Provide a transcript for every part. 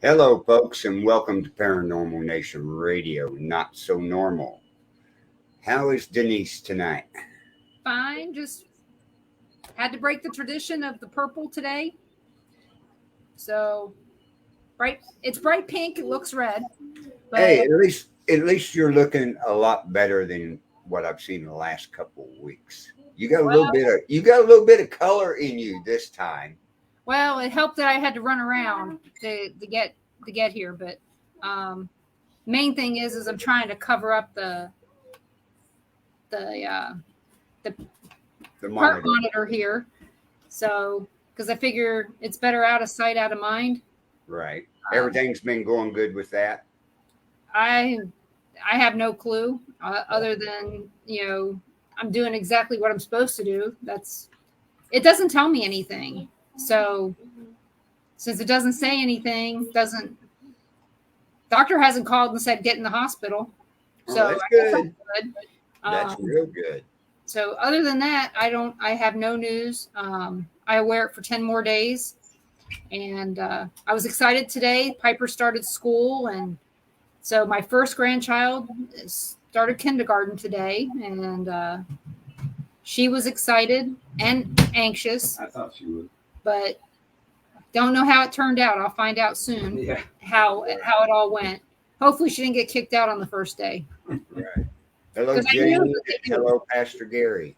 Hello, folks, and welcome to Paranormal Nation Radio, Not So Normal. How is Denise tonight? Fine. Just had to break the tradition of the purple today. So it's bright pink. It looks red. But Hey, at least you're looking a lot better than what I've seen in the last couple of weeks. You got a little bit of color in you this time. Well, it helped that I had to run around to get here. But main thing is I'm trying to cover up the heart monitor here. So because I figure it's better out of sight, out of mind. Right. Everything's been going good with that. I have no clue other than I'm doing exactly what I'm supposed to do. It doesn't tell me anything. So since it doesn't say anything, doctor hasn't called and said get in the hospital. So that's good. Good. That's real good. So other than that, I have no news. I wear it for 10 more days. And I was excited today. Piper started school, and so my first grandchild started kindergarten today, and she was excited and anxious. I thought she would. But don't know how it turned out. I'll find out soon how it all went. Hopefully she didn't get kicked out on the first day. Right. Hello, Jane. Hello, Pastor Gary.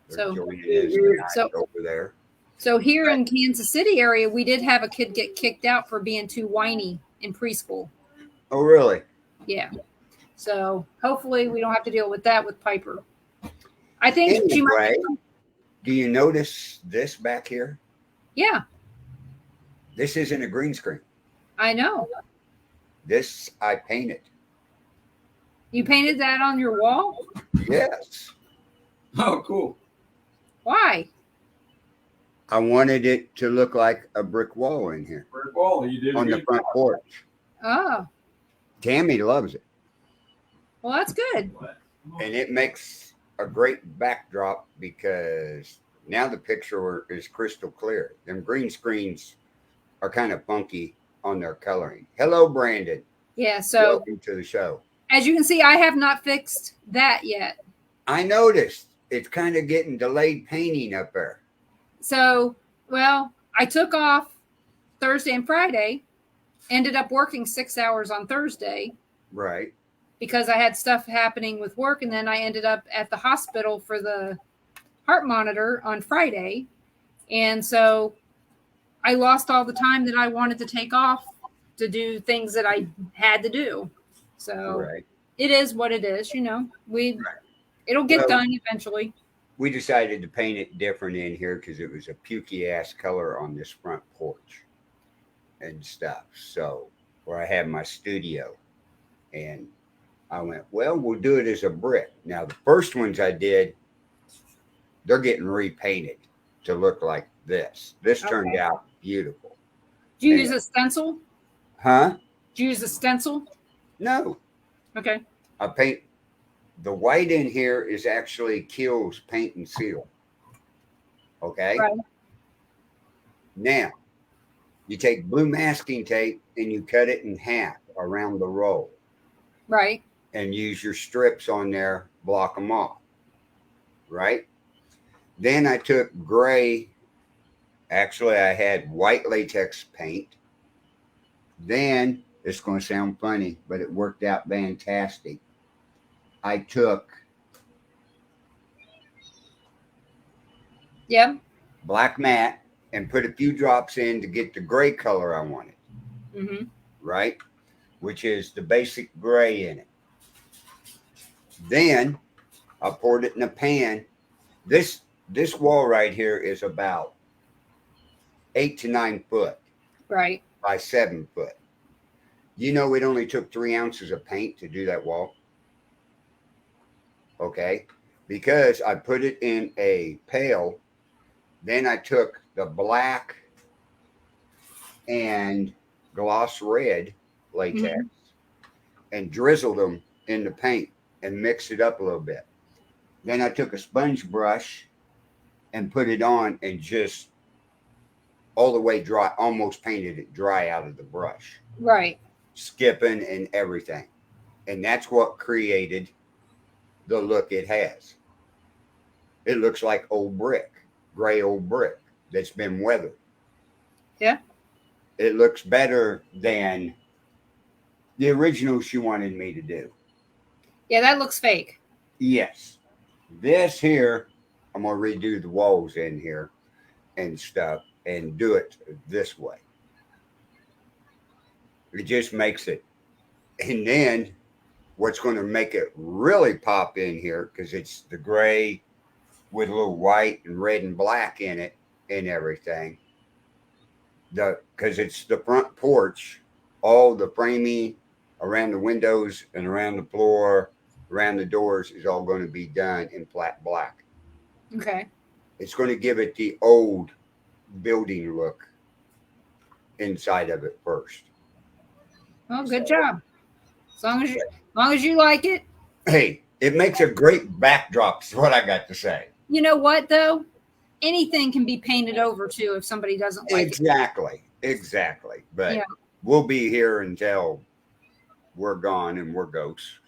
So over there. So here in Kansas City area, we did have a kid get kicked out for being too whiny in preschool. Oh, really? Yeah. So hopefully we don't have to deal with that with Piper. I think she might. Do you notice this back here? Yeah. This isn't a green screen. I know. This I painted. You painted that on your wall? Yes. Oh, cool. Why? I wanted it to look like a brick wall in here. Brick wall, you did on the front porch. Oh. Tammy loves it. Well, that's good. And it makes a great backdrop because now the picture is crystal clear. Them green screens are kind of funky on their coloring. Hello, Brandon. Yeah, so welcome to the show. As you can see, I have not fixed that yet. I noticed it's kind of getting delayed painting up there. So, well, I took off Thursday and Friday, ended up working 6 hours on Thursday. Right. Because I had stuff happening with work, and then I ended up at the hospital for the heart monitor on Friday. And so I lost all the time that I wanted to take off to do things that I had to do. So It is what it is, It'll get done eventually. We decided to paint it different in here because it was a pukey ass color on this front porch and stuff. So where I have my studio, and I went, well, we'll do it as a brick. Now the first ones I did, they're getting repainted to look like this. This turned out beautiful. Do you use a stencil? Huh? Do you use a stencil? No. Okay. I paint. The white in here is actually Kills Paint and Seal. Okay. Right. Now, you take blue masking tape and you cut it in half around the roll. Right. And use your strips on there, block them off. Right. Then I took gray. Actually, I had white latex paint. Then, it's going to sound funny, but it worked out fantastic. I took black matte and put a few drops in to get the gray color I wanted. Mm-hmm. Right? Which is the basic gray in it. Then I poured it in a pan. This wall right here is about 8 to 9 foot. Right. By 7 foot. It only took 3 ounces of paint to do that wall. Okay, because I put it in a pail. Then I took the black and gloss red latex and drizzled them in the paint and mixed it up a little bit. Then I took a sponge brush and put it on and just all the way dry, almost painted it dry out of the brush, Right. skipping and everything. And that's what created the look it has. It looks like old brick, gray old brick that's been weathered. Yeah. It looks better than the original she wanted me to do. Yeah, that looks fake. Yes. This here, I'm going to redo the walls in here and stuff and do it this way. It just makes it. And then what's going to make it really pop in here, because it's the gray with a little white and red and black in it and everything. Because it's the front porch, all the framing around the windows and around the floor, around the doors is all going to be done in flat black. Okay. It's going to give it the old building look inside of it first. Well, good job. As long as you like it. Hey, it makes a great backdrop, is what I got to say. You know what though? Anything can be painted over too if somebody doesn't like Exactly. But Yeah. we'll be here until we're gone and we're ghosts.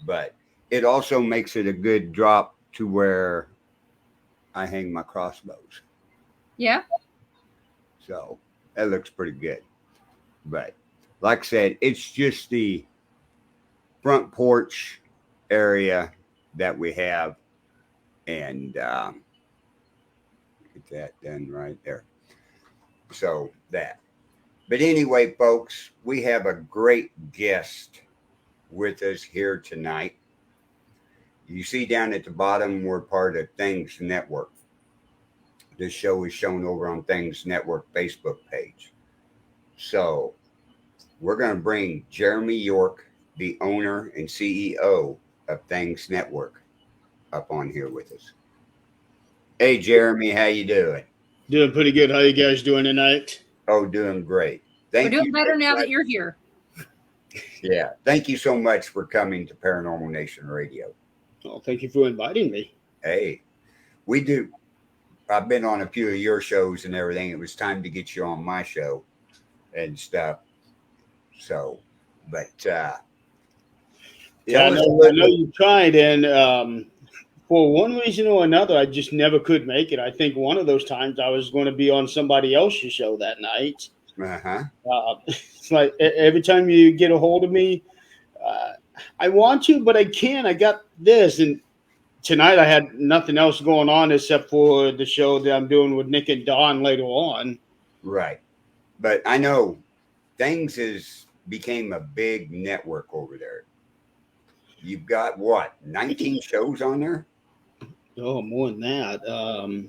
But it also makes it a good drop to where I hang my crossbows. it. Yeah. So that looks pretty good. But like I said, it's just the front porch area that we have. And get that done right there. So that. But anyway, folks, we have a great guest with us here tonight. You see down at the bottom, we're part of Things Network. This show is shown over on Things Network Facebook page. So we're going to bring Jeremy York, the owner and CEO of Things Network, up on here with us. Hey, Jeremy, how you doing? Doing pretty good. How you guys doing tonight? Oh, doing great. We're doing better now that you're here. Yeah. Thank you so much for coming to Paranormal Nation Radio. Oh, thank you for inviting me. Hey, we do. I've been on a few of your shows and everything. It was time to get you on my show and stuff. So, but I know you tried, and for one reason or another, I just never could make it. I think one of those times I was going to be on somebody else's show that night. It's like every time you get a hold of me, I want to, but I can't. I got this, and tonight I had nothing else going on except for the show that I'm doing with Nick and Don later on. Right. But I know Things became a big network over there. You've got what, 19 shows on there? Oh, more than that.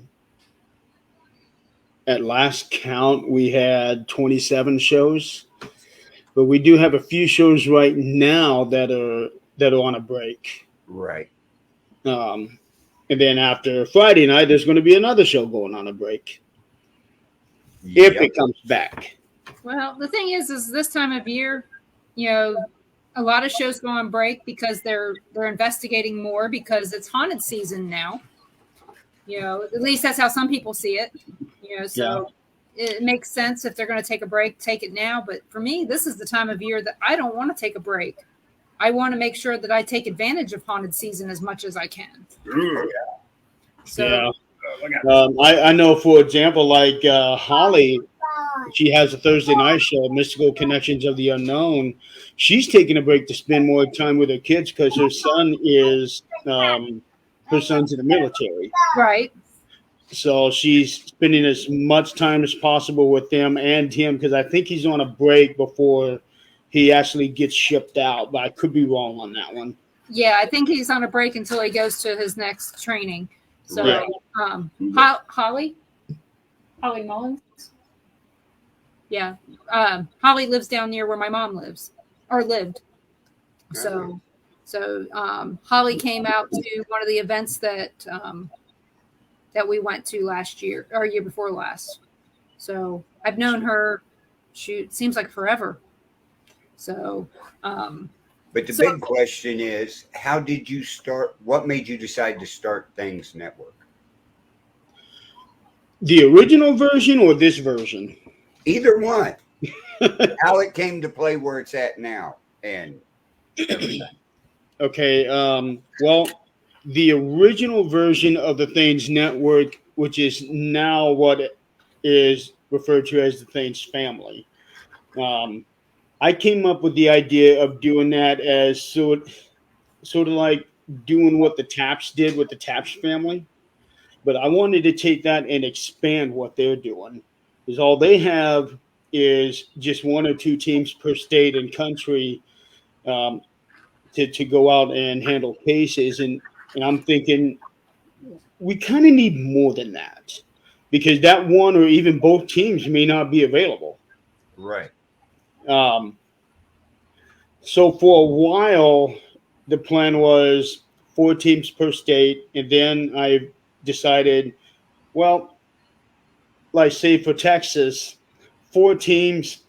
At last count, we had 27 shows, but we do have a few shows right now that are on a break. Right. And then after Friday night, there's going to be another show going on a break if it comes back. Well, the thing is this time of year, a lot of shows go on break because they're investigating more because it's haunted season now. At least that's how some people see it. So it makes sense if they're going to take a break, take it now. But for me, this is the time of year that I don't want to take a break. I want to make sure that I take advantage of haunted season as much as I can. So, I know, for example, like Holly, she has a Thursday night show, Mystical Connections of the Unknown. She's taking a break to spend more time with her kids because her son's in the military. Right. So she's spending as much time as possible with them and him, because I think he's on a break before he actually gets shipped out, but I could be wrong on that one. Yeah, I think he's on a break until he goes to his next training. So, right. Holly Mullins? Yeah. Holly lives down near where my mom lives or lived. So Holly came out to one of the events that we went to last year or year before last. So I've known her, seems like forever. So, but the big question is, how did you start? What made you decide to start Things Network? The original version or this version? Either one. How it came to play where it's at now and everything. Okay. Well, the original version of the Thanes Network, which is now what is referred to as the Thanes Family. I came up with the idea of doing that as sort of like doing what the Taps did with the Taps family, but I wanted to take that and expand what they're doing, because all they have is just one or two teams per state and country, um, to go out and handle cases, and I'm thinking we kind of need more than that, because that one or even both teams may not be available. Right. Um, so for a while, the plan was 4 teams per state, and then I decided, well, like say for Texas, 4 teams,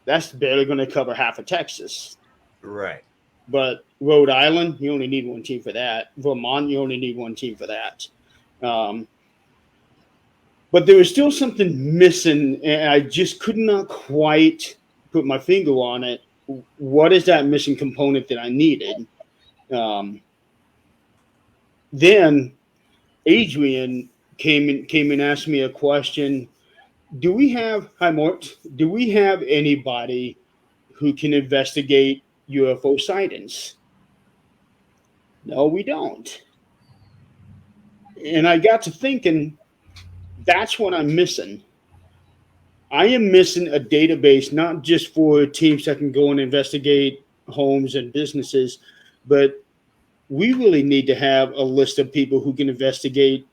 that's barely going to cover half of Texas. Right. But Rhode Island, you only need 1 team for that. Vermont, you only need 1 team for that. But there was still something missing, and I just could not quite put my finger on it. What is that missing component that I needed? Then Adrian came and asked me a question. Do we have, hi Mort, do we have anybody who can investigate UFO sightings? No, we don't. And I got to thinking, that's what I'm missing. I am missing a database, not just for teams that can go and investigate homes and businesses, but we really need to have a list of people who can investigate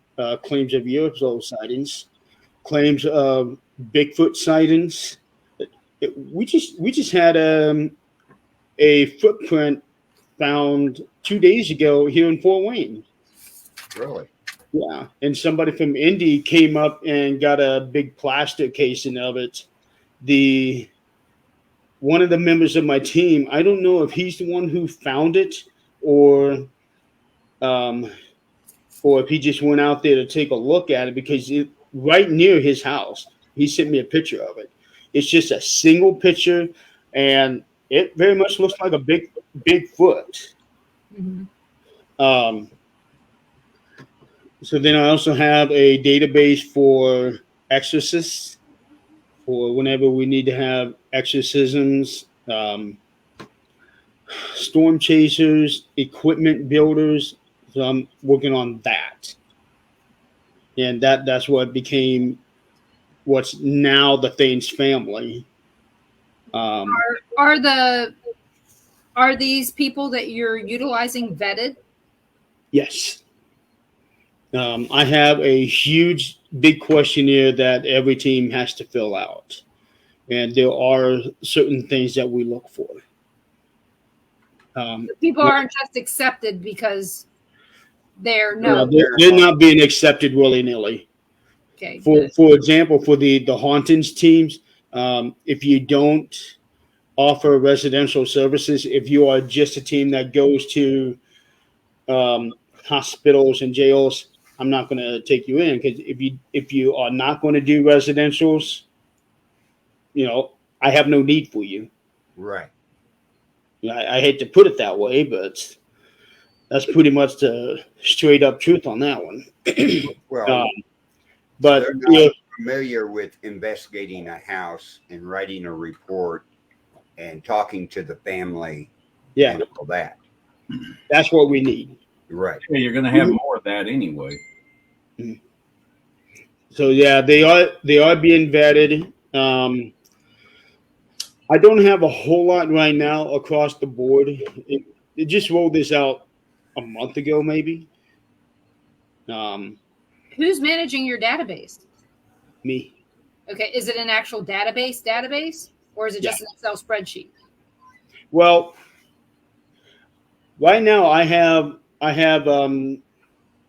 claims of UFO sightings, claims of Bigfoot sightings. We just had a footprint found 2 days ago here in Fort Wayne. Really? Yeah, and somebody from Indy came up and got a big plastic casing of it. One of the members of my team, I don't know if he's the one who found it, or if he just went out there to take a look at it, because right near his house, he sent me a picture of it. It's just a single picture, and it very much looks like a big foot. Mm-hmm. So then I also have a database for exorcists, for whenever we need to have exorcisms, storm chasers, equipment builders. So I'm working on that. And that's what became what's now the Thanes Family. Are these people that you're utilizing vetted? Yes. I have a huge, big questionnaire that every team has to fill out. And there are certain things that we look for. People aren't just accepted because they're they're not being accepted willy-nilly. Okay. For example, for the hauntings teams, if you don't offer residential services, if you are just a team that goes to hospitals and jails, I'm not going to take you in, because if you are not going to do residentials, I have no need for you. Right. I hate to put it that way, but that's pretty much the straight up truth on that one. Well, but they're not familiar with investigating a house and writing a report and talking to the family. Yeah, and all that. That's what we need. Right. Yeah, you're going to have more of that anyway. So yeah, they are being vetted. I don't have a whole lot right now across the board. It just rolled this out a month ago, maybe. Who's managing your database? Me. Okay, is it an actual database, or is it just an Excel spreadsheet? Well, right now I have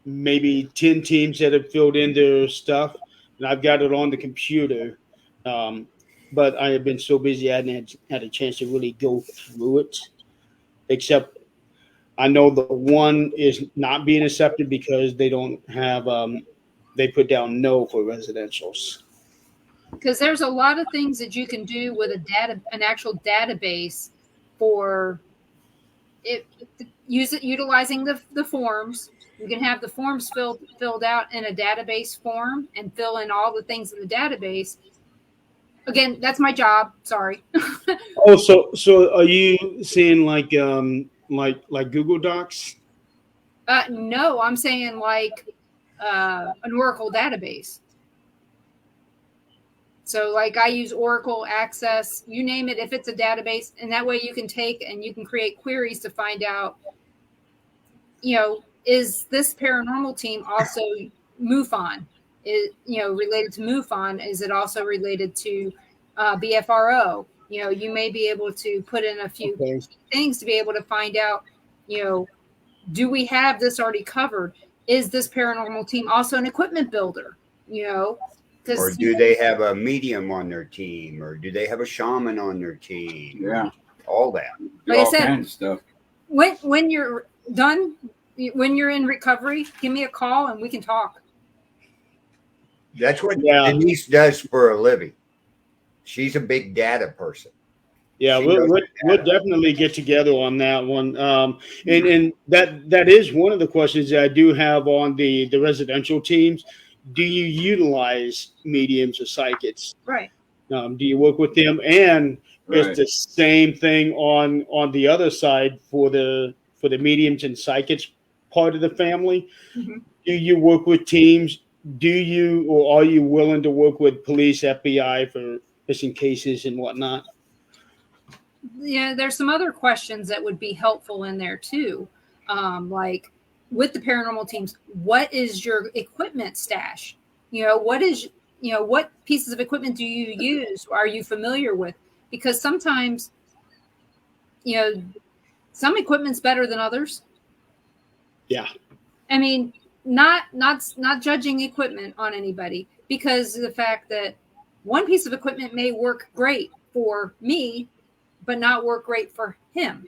maybe 10 teams that have filled in their stuff, and I've got it on the computer. But I have been so busy I hadn't had a chance to really go through it. Except I know the one is not being accepted because they don't have they put down no for residentials. Because there's a lot of things that you can do with an actual database for it. Utilizing the forms. You can have the forms filled out in a database form and fill in all the things in the database. Again, that's my job. Sorry. Oh, so are you saying like Google Docs? No, I'm saying like an Oracle database. So like I use Oracle Access, you name it, if it's a database, and that way you can take and you can create queries to find out, is this paranormal team also MUFON? Related to MUFON? Is it also related to BFRO? You may be able to put in a few things to be able to find out, do we have this already covered? Is this paranormal team also an equipment builder? Or do they have a medium on their team? Or do they have a shaman on their team? Yeah. All that. Like I said, kinds of stuff. When you're done, when you're in recovery, give me a call and we can talk. That's what Denise does for a living. She's a big data person. Yeah, we'll definitely get together on that one. And that is one of the questions that I do have on the residential teams. Do you utilize mediums or psychics? Right. Do you work with them? And it's the same thing on the other side for the mediums and psychics part of the family. Mm-hmm. Do you work with teams? Do you, or are you willing to work with police, FBI for missing cases and whatnot? Yeah, there's some other questions that would be helpful in there too. Like with the paranormal teams, what is your equipment stash? What pieces of equipment do you use? Are you familiar with? Because sometimes, some equipment's better than others. Yeah. I mean, not judging equipment on anybody, because of the fact that one piece of equipment may work great for me, but not work great for him.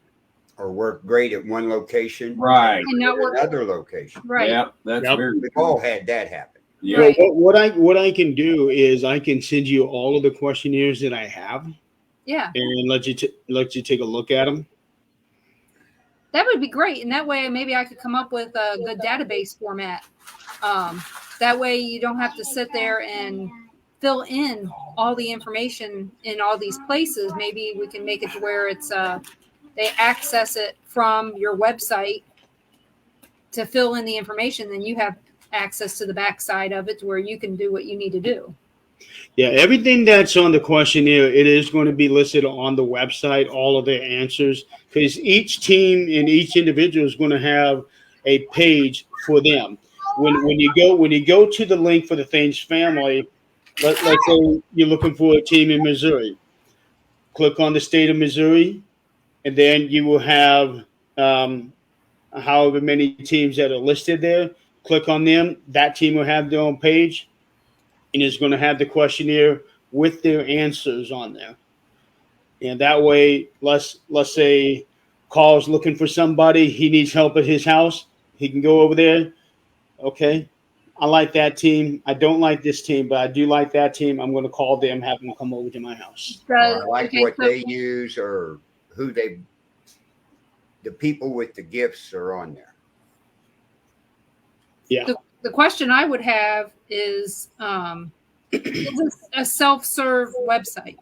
Or work great at one location, right? And not work at another location, right? Yeah, that's very. We've all had that happen. Yeah. Right. Well, what I can do is I can send you all of the questionnaires that I have. Yeah. And let you take a look at them. That would be great, and that way maybe I could come up with a good database format. That way you don't have to sit there and fill in all the information in all these places. Maybe we can make it to where it's they access it from your website to fill in the information. Then you have access to the backside of it to where you can do what you need to do. Yeah, everything that's on the questionnaire, it is going to be listed on the website, all of their answers, because each team and each individual is going to have a page for them. When you go to the link for the Estes Family, let's say you're looking for a team in Missouri. Click on the state of Missouri, and then you will have however many teams that are listed there. Click on them. That team will have their own page, and it's going to have the questionnaire with their answers on there. And that way, let's say Carl's looking for somebody. He needs help at his house. He can go over there. Okay, I like that team. I don't like this team, but I do like that team. I'm going to call them, have them come over to my house. I like what they use, or the people with the gifts are on there. Yeah. The question I would have is this a self-serve website?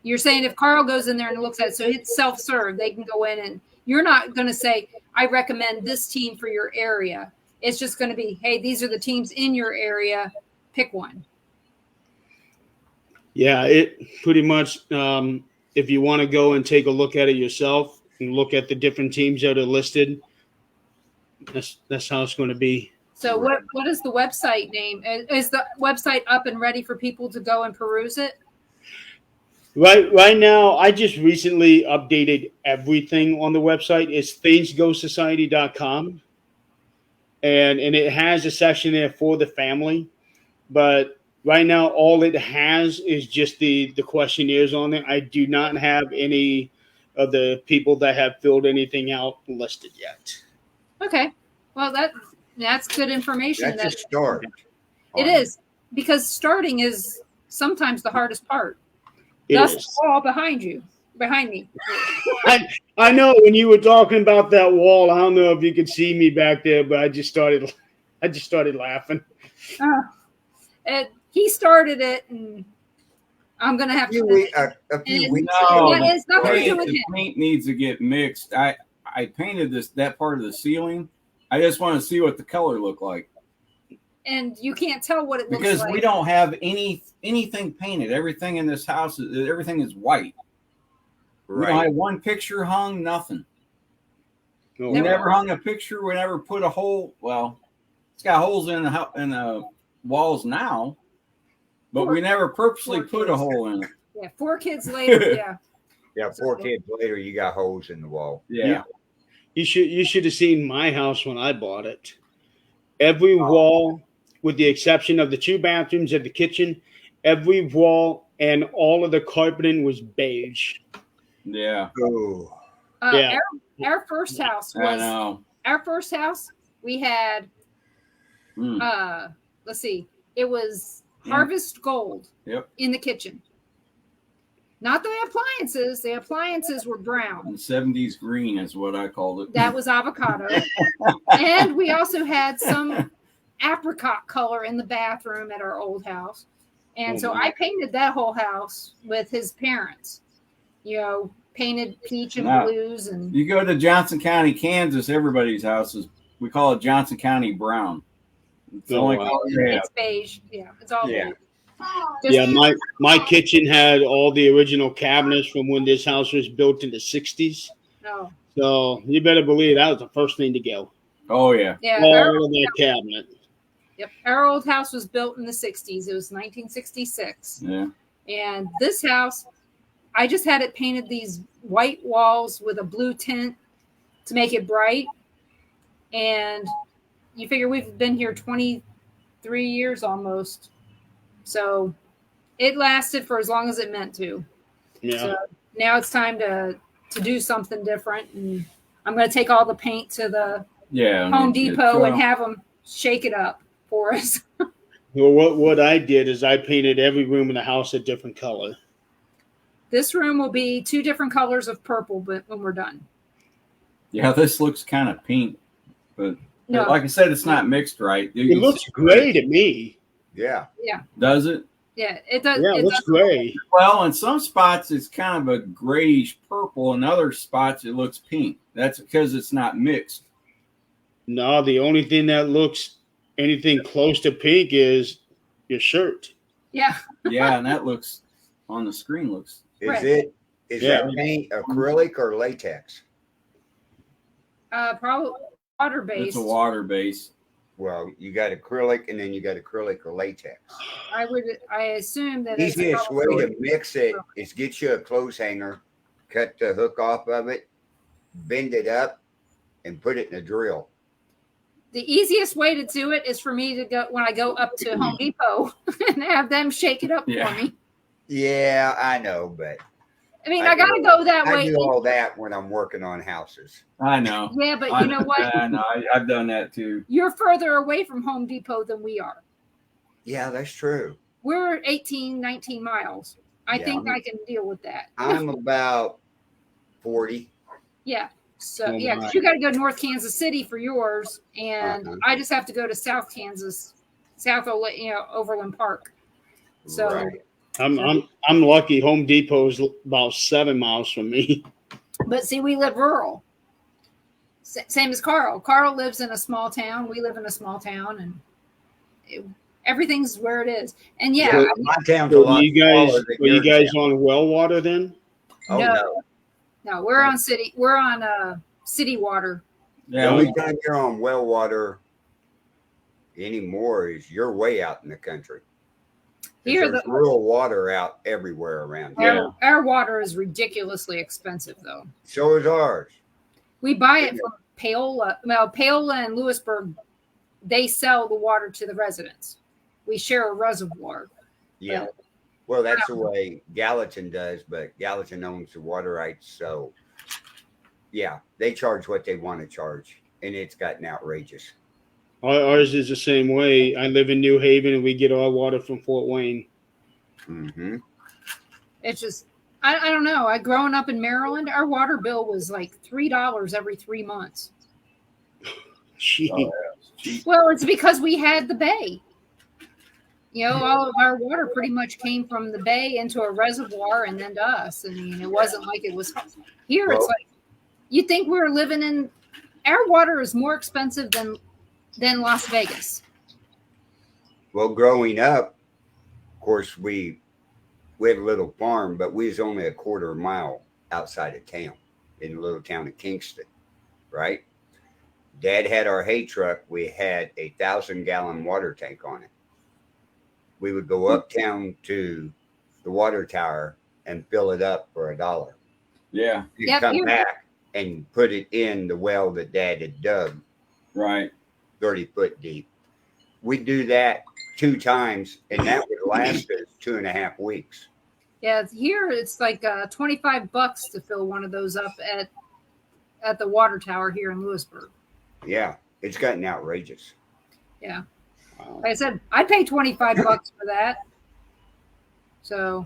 You're saying if Carl goes in there and looks at it, so it's self-serve, they can go in, and you're not going to say, I recommend this team for your area. It's just going to be, hey, these are the teams in your area. Pick one. Yeah, it pretty much, if you want to go and take a look at it yourself and look at the different teams that are listed, that's how it's going to be. So what is the website name? Is the website up and ready for people to go and peruse it? Right now, I just recently updated everything on the website. It's thingsghostsociety.com. And it has a section there for the family. But right now, all it has is just the questionnaires on there. I do not have any of the people that have filled anything out listed yet. Okay. Well, That's good information. That's a start. It is, because starting is sometimes the hardest part. It Dust is. wall behind me. I know when you were talking about that wall, I don't know if you could see me back there, but I just started laughing. He started it, and I'm gonna have to. A few weeks No, ago. It's nothing to do with the him. paint needs to get mixed. I painted that part of the ceiling. I just want to see what the color looked like. And you can't tell what it looks Because like. we don't have anything painted. Everything in this house everything is white. We don't Right. have one picture hung, nothing. Oh, We wow. never hung a picture. We never put a hole. Well, it's got holes in the walls now, but we never purposely put a hole in it. Yeah, 4 kids later. Yeah. Yeah, 4 kids later, you got holes in the wall. Yeah. You should have seen my house when I bought it. Every wall, with the exception of the 2 bathrooms and the kitchen, every wall and all of the carpeting was beige. Yeah. Oh, Yeah. Our first house I know. We had let's see, it was harvest gold in the kitchen. Not the appliances. The appliances were brown. And 70s green is what I called it. That was avocado. And we also had some apricot color in the bathroom at our old house. And so I painted that whole house with his parents. Painted peach and blues. And you go to Johnson County, Kansas, everybody's houses, we call it Johnson County brown. It's the only color you have. It's beige. Yeah, it's all beige. Yeah, my kitchen had all the original cabinets from when this house was built in the 60s. No. So you better believe that was the first thing to go. Oh, yeah. Yeah. All of that cabinet. Yep. Our old house was built in the 60s. It was 1966. Yeah. And this house, I just had it painted these white walls with a blue tint to make it bright. And you figure we've been here 23 years almost. So it lasted for as long as it meant to. Yeah. So now it's time to do something different. And I'm going to take all the paint to the Home Depot and have them shake it up for us. Well, what I did is I painted every room in the house a different color. This room will be 2 different colors of purple, but when we're done. Yeah, this looks kind of pink, but No. like I said, it's not mixed right. It looks gray to me. yeah. Does it? Yeah, it does. Yeah, it looks gray. Well, in some spots, it's kind of a grayish purple. In other spots, it looks pink. That's because it's not mixed. No, the only thing that looks anything close to pink is your shirt. Yeah. Yeah, and that looks on the screen looks. Is that paint acrylic or latex? Probably water-based. It's a water base. Well, you got acrylic and then you got acrylic or latex. I assume that Easiest way to mix it is get you a clothes hanger, cut the hook off of it, bend it up, and put it in a drill. The easiest way to do it is for me to go when I go up to Home Depot and have them shake it up for me. Yeah, I know, but I mean, I got to go that way. I do all that when I'm working on houses. I know. Yeah, but you know what? I know. I've done that too. You're further away from Home Depot than we are. Yeah, that's true. We're 18, 19 miles. I think I can deal with that. I'm about 40. Yeah. So, because you got to go to North Kansas City for yours, and I just have to go to South Kansas, Overland Park. So, right. I'm lucky. Home Depot is about 7 miles from me. But see, we live rural. Same as Carl. Carl lives in a small town. We live in a small town, and everything's where it is. And my town's a lot smaller than you guys town. on well water then? Oh no, we're on city. We're on city water. Yeah, the only time you're on well water anymore is you're way out in the country. Here, there's rural water out everywhere around here. Our water is ridiculously expensive, though. So is ours. We buy it from Paola. Well, Paola and Lewisburg, they sell the water to the residents. We share a reservoir. Yeah. Well, that's the way Gallatin does, but Gallatin owns the water rights. So, yeah, they charge what they want to charge, and it's gotten outrageous. Ours is the same way. I live in New Haven, and we get our water from Fort Wayne. Mm-hmm. It's just, I don't know. Growing up in Maryland, our water bill was like $3 every 3 months. Gee. Oh, yeah. Cheap. Well, it's because we had the bay. You know, all of our water pretty much came from the bay into a reservoir and then to us. I mean, it wasn't like it was here. It's like you think we're living in. Our water is more expensive than Las Vegas. Well, growing up, of course, we had a little farm, but we was only a quarter mile outside of town in the little town of Kingston, right? Dad had our hay truck. We had a 1,000-gallon water tank on it. We would go uptown to the water tower and fill it up for $1. Yeah. You'd come back and put it in the well that Dad had dug. Right. 30 foot deep. We'd do that 2 times, and that would last us 2.5 weeks. Yeah, here it's like $25 to fill one of those up at the water tower here in Lewisburg. Yeah, it's gotten outrageous. Yeah. Wow. Like I said, I'd pay $25 for that. So,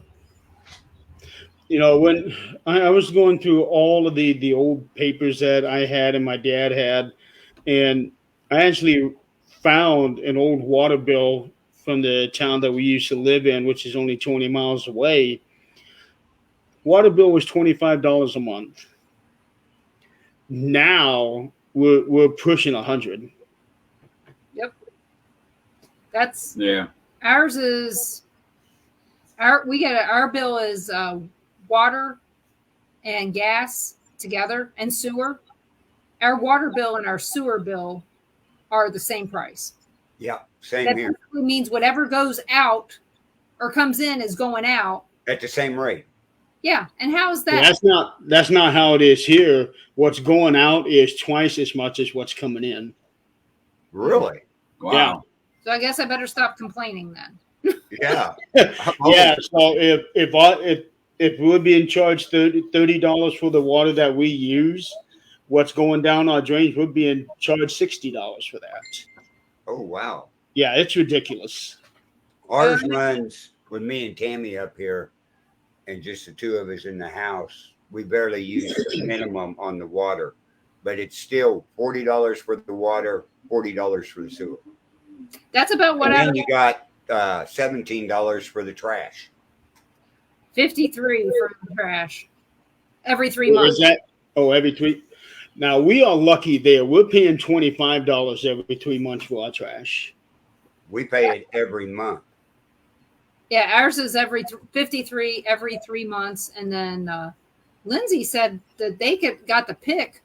You know, when I was going through all of the old papers that I had and my dad had, and I actually found an old water bill from the town that we used to live in, which is only 20 miles away. Water bill was $25 a month. Now we're pushing 100. that's Yeah. ours is our bill is water and gas together and sewer. Our water bill and our sewer bill are the same price. Yeah, same That here. basically means whatever goes out or comes in is going out. At the same rate. Yeah. And how is that? Yeah, that's not how it is here. What's going out is twice as much as what's coming in. Really? Wow. Yeah. So I guess I better stop complaining then. Yeah. Yeah. So if we're being charged $30 for the water that we use, what's going down our drains, we're being charged $60 for that. Oh, wow. Yeah, it's ridiculous. Ours runs with me and Tammy up here, and just the two of us in the house. We barely use the minimum on the water, but it's still $40 for the water, $40 for the sewer. That's about what And then you got $17 for the trash. 53 for the trash every 3 Is months. that? Oh, every 3. Now we are lucky there. We're paying $25 every 3 months for our trash. We pay it every month. Yeah, ours is 53 every 3 months, and then Lindsay said that they got to pick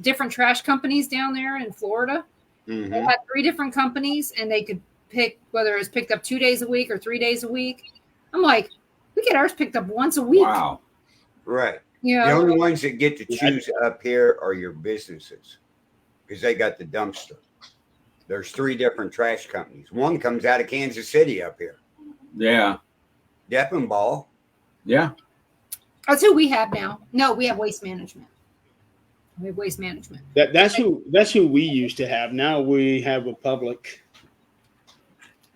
different trash companies down there in Florida. Mm-hmm. They had 3 different companies, and they could pick whether it's picked up 2 days a week or 3 days a week. I'm like, we get ours picked up once a week. Wow. Right. You The know, only ones that get to choose up here are your businesses because they got the dumpster. There's 3 different trash companies. One comes out of Kansas City up here. Yeah. Deppenball. Yeah. that's who we have now. No, we have Waste Management. We have Waste Management. That's who we used to have. Now we have Republic.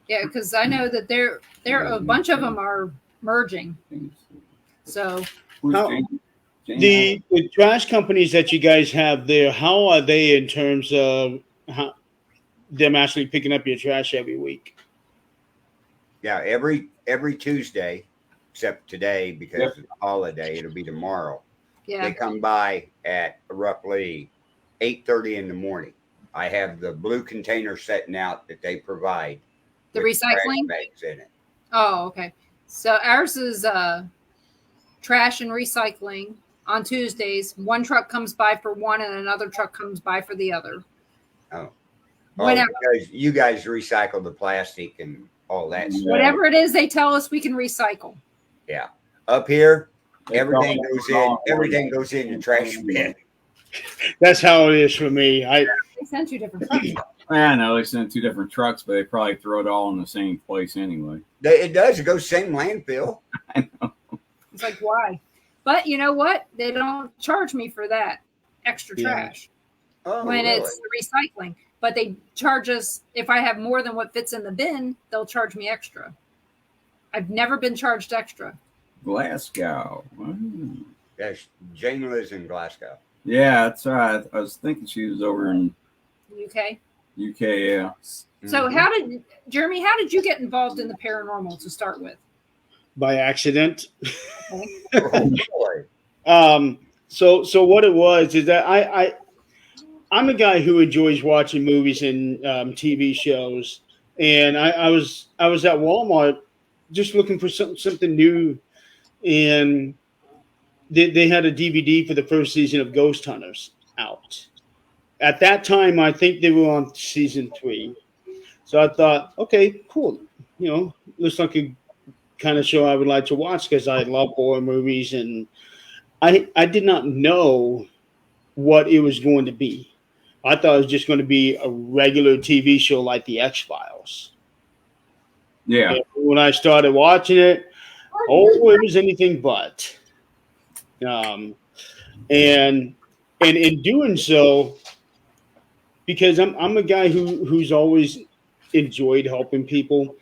Yeah, because I know that there a bunch of them are merging. So Who's How- Jane? The trash companies that you guys have there, how are they in terms of them actually picking up your trash every week? Yeah, every Tuesday, except today because it's a holiday. It'll be tomorrow. yeah, They come by at roughly 8:30 in the morning. I have the blue container setting out that they provide. the with trash recycling. bags in it. Oh, okay. So ours is trash and recycling on Tuesdays. One truck comes by for one, and another truck comes by for the other. Oh, Whenever, because you guys recycle the plastic and all that stuff. whatever it is they tell us we can recycle. Up here, They everything call it goes in. wrong. Everything goes in the trash bin. That's how it is for me. They send 2 different trucks. I know they sent 2 different trucks, but they probably throw it all in the same place anyway. It does. It goes same landfill. It's like, why? But you know what? They don't charge me for that extra Yeah. trash Oh, when really? it's the recycling. but they charge us, if I have more than what fits in the bin, they'll charge me extra. I've never been charged extra. Glasgow. Yes, Jane lives in Glasgow. Yeah, that's right. I was thinking she was over in UK. UK. Yeah. So Jeremy, how did you get involved in the paranormal to start with? By accident. Okay. Oh boy. So what it was is that I'm a guy who enjoys watching movies and TV shows, and I was at Walmart just looking for something new, and they had a DVD for the first season of Ghost Hunters out. At that time, I think they were on season 3. So I thought, okay, cool. Looks like a kind of show I would like to watch because I love horror movies, and I did not know what it was going to be. I thought it was just going to be a regular TV show like The X-Files. Yeah. And when I started watching it, it was anything but. And in doing so, because I'm a guy who's always enjoyed helping people,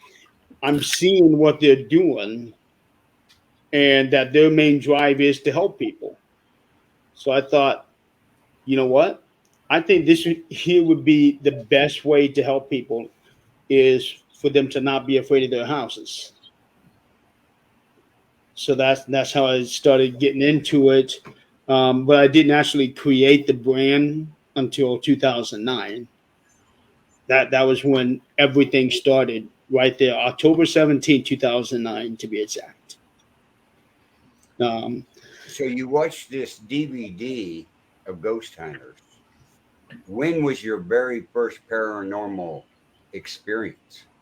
I'm seeing what they're doing and that their main drive is to help people. So I thought, you know what? I think this here would be the best way to help people is for them to not be afraid of their houses. So that's how I started getting into it. But I didn't actually create the brand until 2009. That was when everything started right there, October 17, 2009, to be exact. So you watched this DVD of Ghost Hunters. When was your very first paranormal experience? –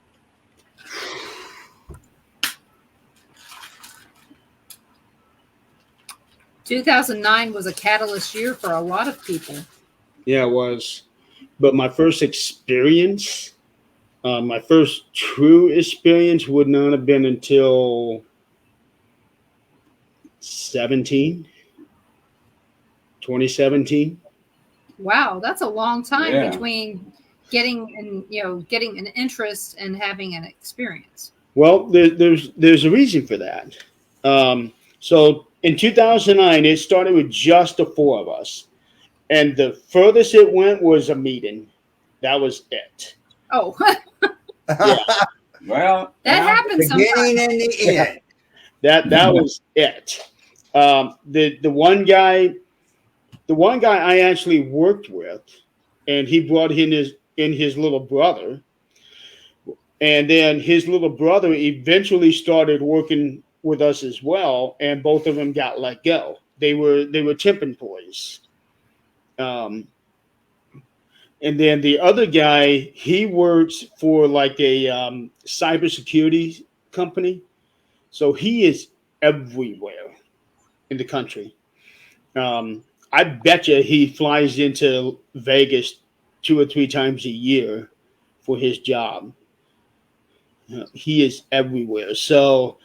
2009 was a catalyst year for a lot of people. Yeah, it was. But my first experience, my first true experience would not have been until 2017. Wow, that's a long time Yeah. between getting an interest and having an experience. Well, there's a reason for that. So in 2009, it started with just the 4 of us, and the furthest it went was a meeting. That was it. Oh, Yeah. Well, that happens Beginning sometimes. and the end. That was it. The one guy I actually worked with, and he brought in his little brother, and then his little brother eventually started working with us as well, and both of them got let go. They were temp employees. And then the other guy, he works for like a cybersecurity company, so he is everywhere in the country. I bet you he flies into Vegas 2 or 3 times a year for his job. He is everywhere. So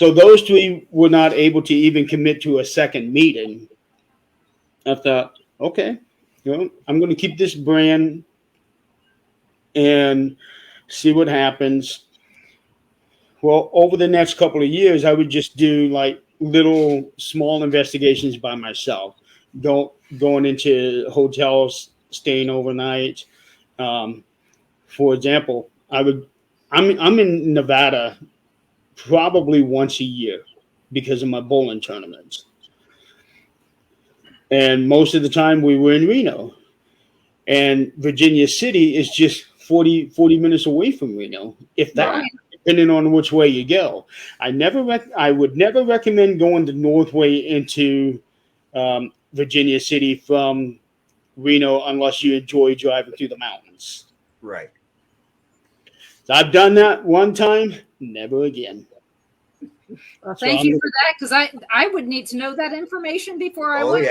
those 3 were not able to even commit to a second meeting. I thought, okay, I'm going to keep this brand and see what happens. Well, over the next couple of years, I would just do like little small investigations by myself, going into hotels, staying overnight. For example, I'm in Nevada probably once a year because of my bowling tournaments. And most of the time we were in Reno. And Virginia City is just 40 minutes away from Reno, if that, Right. depending on which way you go. I would never recommend going the north way into Virginia City from Reno unless you enjoy driving through the mountains. Right. So I've done that one time, never again. Well, thank you for that, because I would need to know that information before I Oh went.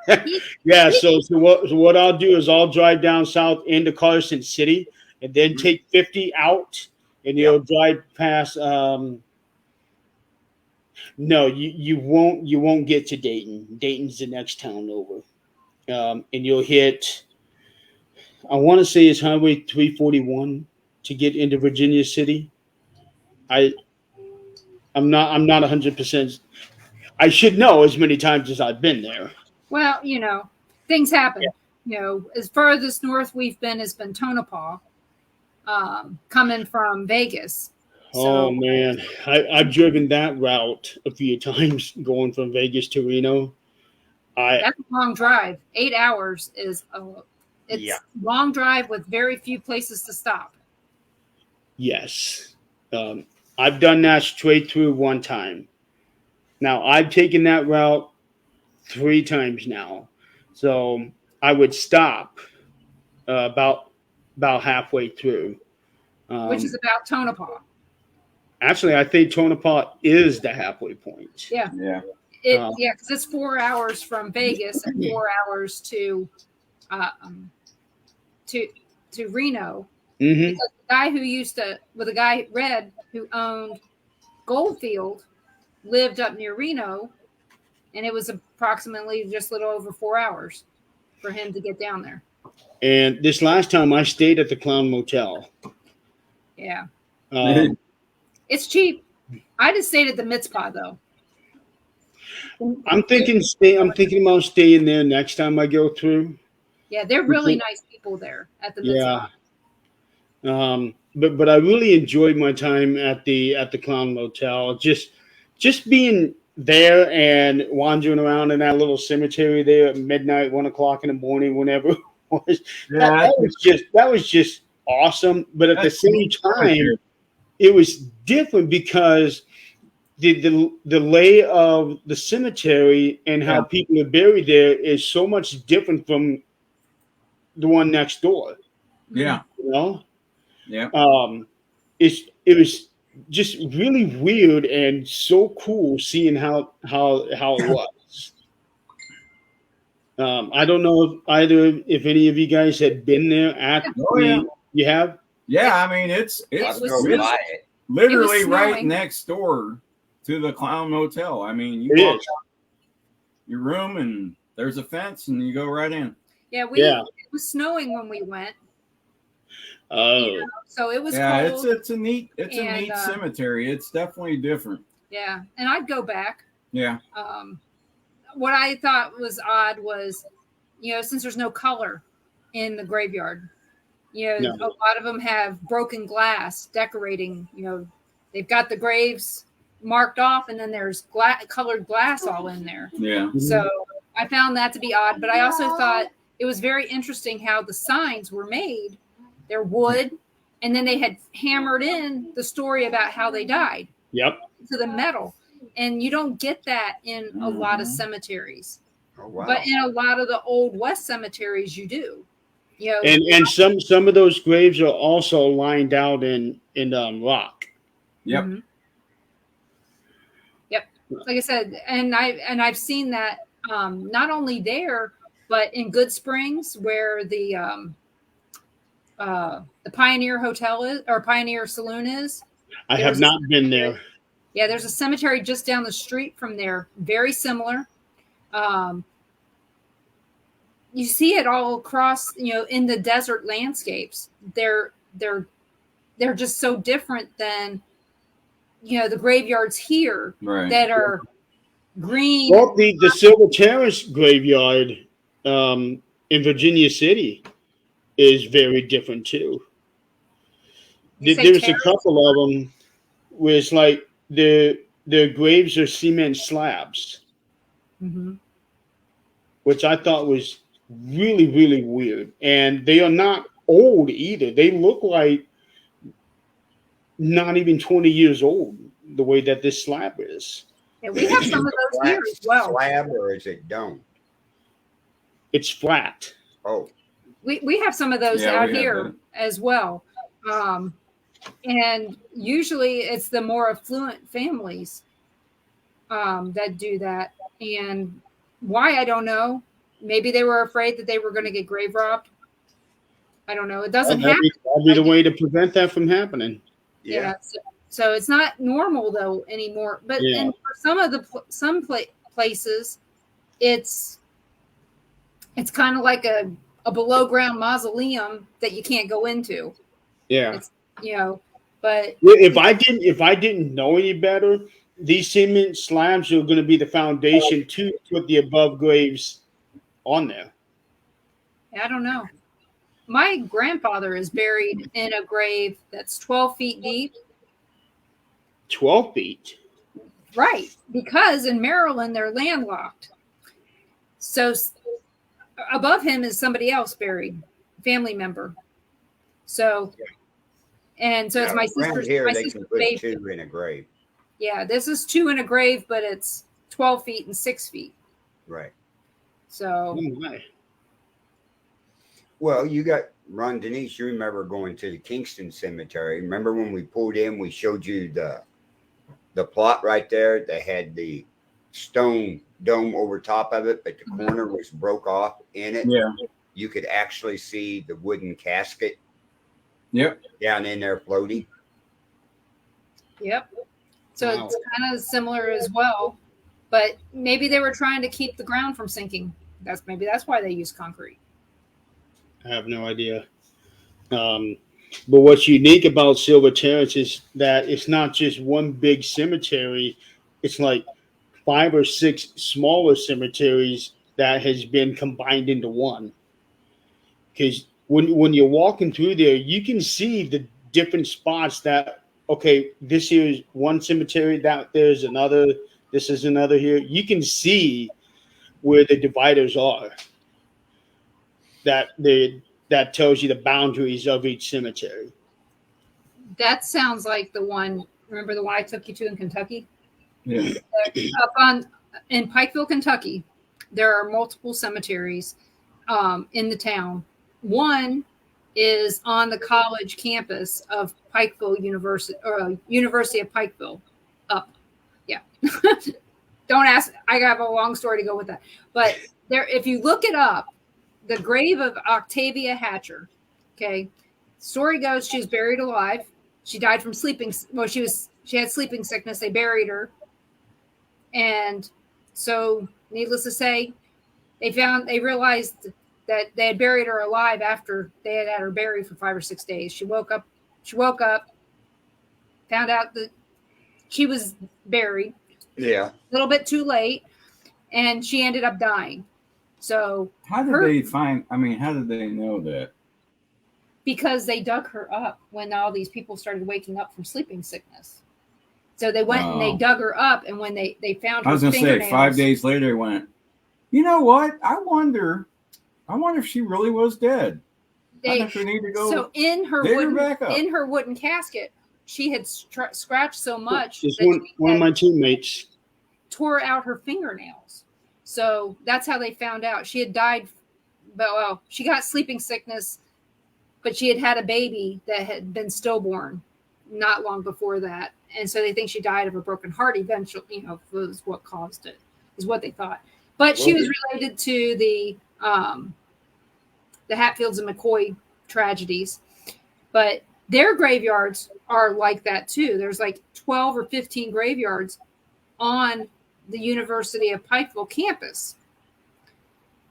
yeah. Yeah, so what I'll do is I'll drive down south into Carson City and then take 50 out, and you'll drive past. No, you won't get to Dayton. Dayton's the next town over, and you'll hit I want to say it's Highway 341 to get into Virginia City. I'm not 100%. I should know as many times as I've been there. Well, things happen. As furthest north we've been has been Tonopah, coming from Vegas. Oh man, I've driven that route a few times going from Vegas to Reno. That's a long drive. 8 hours is it's long drive with very few places to stop. Yes. I've done that straight through one time. Now, I've taken that route 3 times now. So I would stop about halfway through. Which is about Tonopah. Actually, I think Tonopah is the halfway point. Yeah. Yeah. Because it's 4 hours from Vegas and 4 hours to Reno. Mm-hmm. Because the guy Red who owned Goldfield lived up near Reno, and it was approximately just a little over 4 hours for him to get down there. And this last time I stayed at the Clown Motel. Yeah. It's cheap. I just stayed at the Mitzpah though. I'm thinking about staying there next time I go through. Yeah, they're really nice people there at the Mitzpah. Yeah. But I really enjoyed my time at the Clown Motel. Just being there and wandering around in that little cemetery there at midnight, 1 o'clock in the morning, whenever it was. Yeah, that was just awesome. But at the same time, it was different because the lay of the cemetery and how people are buried there is so much different from the one next door. Yeah. Yeah. It was just really weird and so cool seeing how it was. I don't know if any of you guys had been there you have? Yeah, I mean it's literally right next door to the Clown Motel. I mean, you walk out your room and there's a fence and you go right in. Yeah, it was snowing when we went. Oh, so it was cold. It's a neat cemetery. It's definitely different. Yeah, and I'd go back. Yeah. What I thought was odd was, since there's no color in the graveyard, a lot of them have broken glass decorating. They've got the graves marked off, and then there's colored glass all in there. Yeah. So I found that to be odd, but I also thought it was very interesting how the signs were made. They're wood, and then they had hammered in the story about how they died. Yep. To the metal. And you don't get that in a lot of cemeteries. Oh, wow. But in a lot of the old West cemeteries, you do. And some of those graves are also lined out in rock. Yep. Mm-hmm. Yep. Like I said, and I've seen that not only there, but in Good Springs, where the Pioneer Hotel is, or Pioneer Saloon is. I have not been there. Yeah, there's a cemetery just down the street from there, very similar. You see it all across, in the desert landscapes. They're just so different than, the graveyards here that are green. Well, the Silver Terrace graveyard in Virginia City is very different too. There's a couple of them where it's like their graves are cement slabs, which I thought was really, really weird. And they are not old either. They look like not even 20 years old, the way that this slab is. Yeah, we have some of those here as well. Slab, or is it dome? It's flat. Oh. We have some of those out here as well. And usually it's the more affluent families that do that. And why, I don't know. Maybe they were afraid that they were going to get grave robbed. I don't know. It doesn't happen. That'd be the way to prevent that from happening. Yeah. So it's not normal though anymore. But and for some of some places, it's kind of like a a below ground mausoleum that you can't go into. Yeah. It's, but if I didn't know any better, these cement slabs are going to be the foundation to put the above graves on there. I don't know. My grandfather is buried in a grave that's 12 feet deep. 12 feet? Right. Because in Maryland, they're landlocked. So above him is somebody else buried, family member. So, and so it's my sister's. Here, my they sister's can put baby. 2 in a grave. Yeah, this is 2 in a grave, but it's 12 feet and 6 feet. Right. So. Well, you got Ron Denise. You remember going to the Kingston Cemetery? Remember when we pulled in? We showed you the plot right there. They had the stone dome over top of it, but the corner was broke off in it. Yeah. You could actually see the wooden casket. Yep. Down in there floating. Yep. So it's kind of similar as well, but maybe they were trying to keep the ground from sinking. That's why they use concrete. I have no idea. But what's unique about Silver Terrace is that it's not just one big cemetery. It's like 5 or 6 smaller cemeteries that has been combined into one. Because when you're walking through there, you can see the different spots that, okay, this here is one cemetery, that there's another, this is another here. You can see where the dividers are. That tells you the boundaries of each cemetery. That sounds like the one. Remember the one I took you to in Kentucky? Yeah. In Pikeville, Kentucky, there are multiple cemeteries in the town. One is on the college campus of Pikeville University, or University of Pikeville. Yeah. Don't ask. I have a long story to go with that. But there, if you look it up, the grave of Octavia Hatcher. Okay. Story goes she was buried alive. She died from sleeping. Well, she had sleeping sickness. They buried her. And so, needless to say, they realized that they had buried her alive after they had her buried for 5 or 6 days. She woke up, found out that she was buried. Yeah. A little bit too late. And she ended up dying. So how did they know that? Because they dug her up when all these people started waking up from sleeping sickness. So they went and they dug her up, and when they found her, I was going to say 5 days later, they went, you know what? I wonder if she really was dead. They need to go. So in her wooden casket, she had scratched so much. One of my teammates tore out her fingernails. So that's how they found out. She had died, but she got sleeping sickness, but she had a baby that had been stillborn not long before that. And so they think she died of a broken heart eventually, was what caused it, is what they thought. But she was related to the Hatfields and McCoy tragedies. But their graveyards are like that too. There's like 12 or 15 graveyards on the University of Pikeville campus.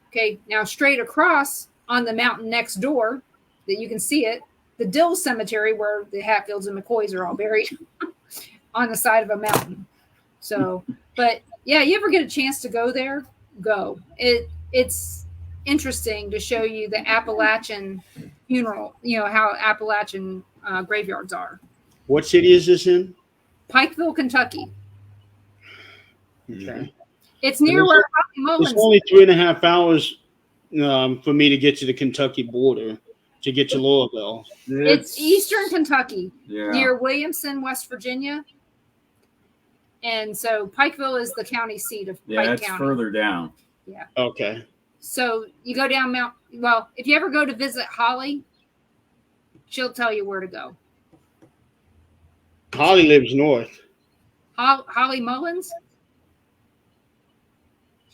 Okay, now straight across on the mountain next door, that you can see it, the Dill Cemetery, where the Hatfields and McCoys are all buried, on the side of a mountain. So, but yeah, you ever get a chance to go there? Go. It's interesting to show you the Appalachian funeral. How Appalachian graveyards are. What city is this in? Pikeville, Kentucky. Okay. It's near where Holly Mullins. It's only 3.5 hours for me to get to the Kentucky border to get to Louisville. It's eastern Kentucky, near Williamson, West Virginia. And so Pikeville is the county seat of Pike County. It's further down. Yeah. Okay. So you go down if you ever go to visit Holly, she'll tell you where to go. Holly lives north. Holly Mullins?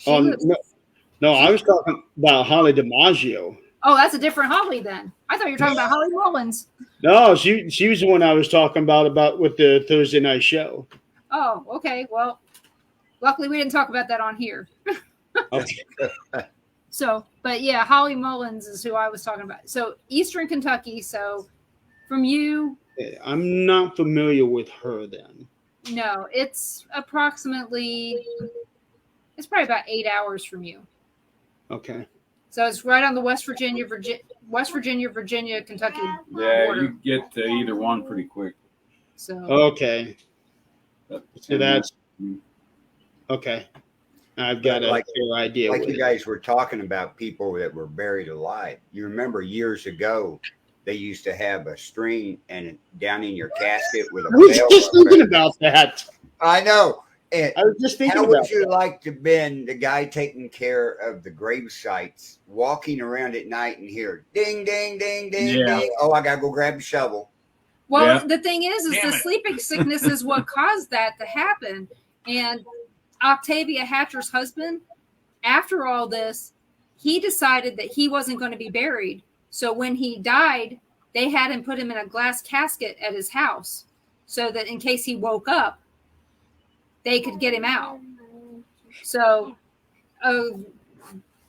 No, I was talking about Holly DiMaggio. Oh, that's a different Holly then. I thought you were talking about Holly Mullins. No, she was the one I was talking about with the Thursday night show. Oh, okay. Well, luckily we didn't talk about that on here. Okay. So, but yeah, Holly Mullins is who I was talking about. So Eastern Kentucky. So from you. I'm not familiar with her then. No, it's approximately, it's probably about 8 hours from you. Okay. So it's right on the West Virginia, Kentucky border. You get to either one pretty quick. So okay. So that's okay. I've got a clear idea. Like you guys were talking about people that were buried alive. You remember years ago, they used to have a string and down in your casket with a bell. I was just thinking about that. I know. And I was just thinking how about would you like to been the guy taking care of the grave sites, walking around at night and hear ding, ding, ding, ding, ding. Oh, I gotta go grab the shovel. Well, the thing is the sleeping sickness is what caused that to happen. And Octavia Hatcher's husband, after all this, he decided that he wasn't going to be buried. So when he died, they had him put him in a glass casket at his house so that in case he woke up, they could get him out. So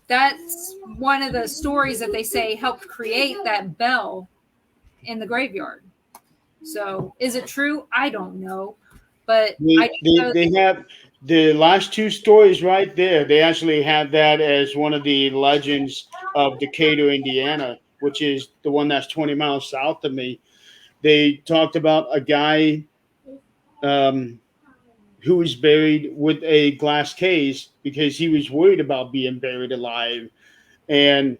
that's one of the stories that they say helped create that bell in the graveyard. So is it true? I don't know. But they have the last two stories right there. They actually have that as one of the legends of Decatur, Indiana, which is the one that's 20 miles south of me. They talked about a guy who was buried with a glass case because he was worried about being buried alive. And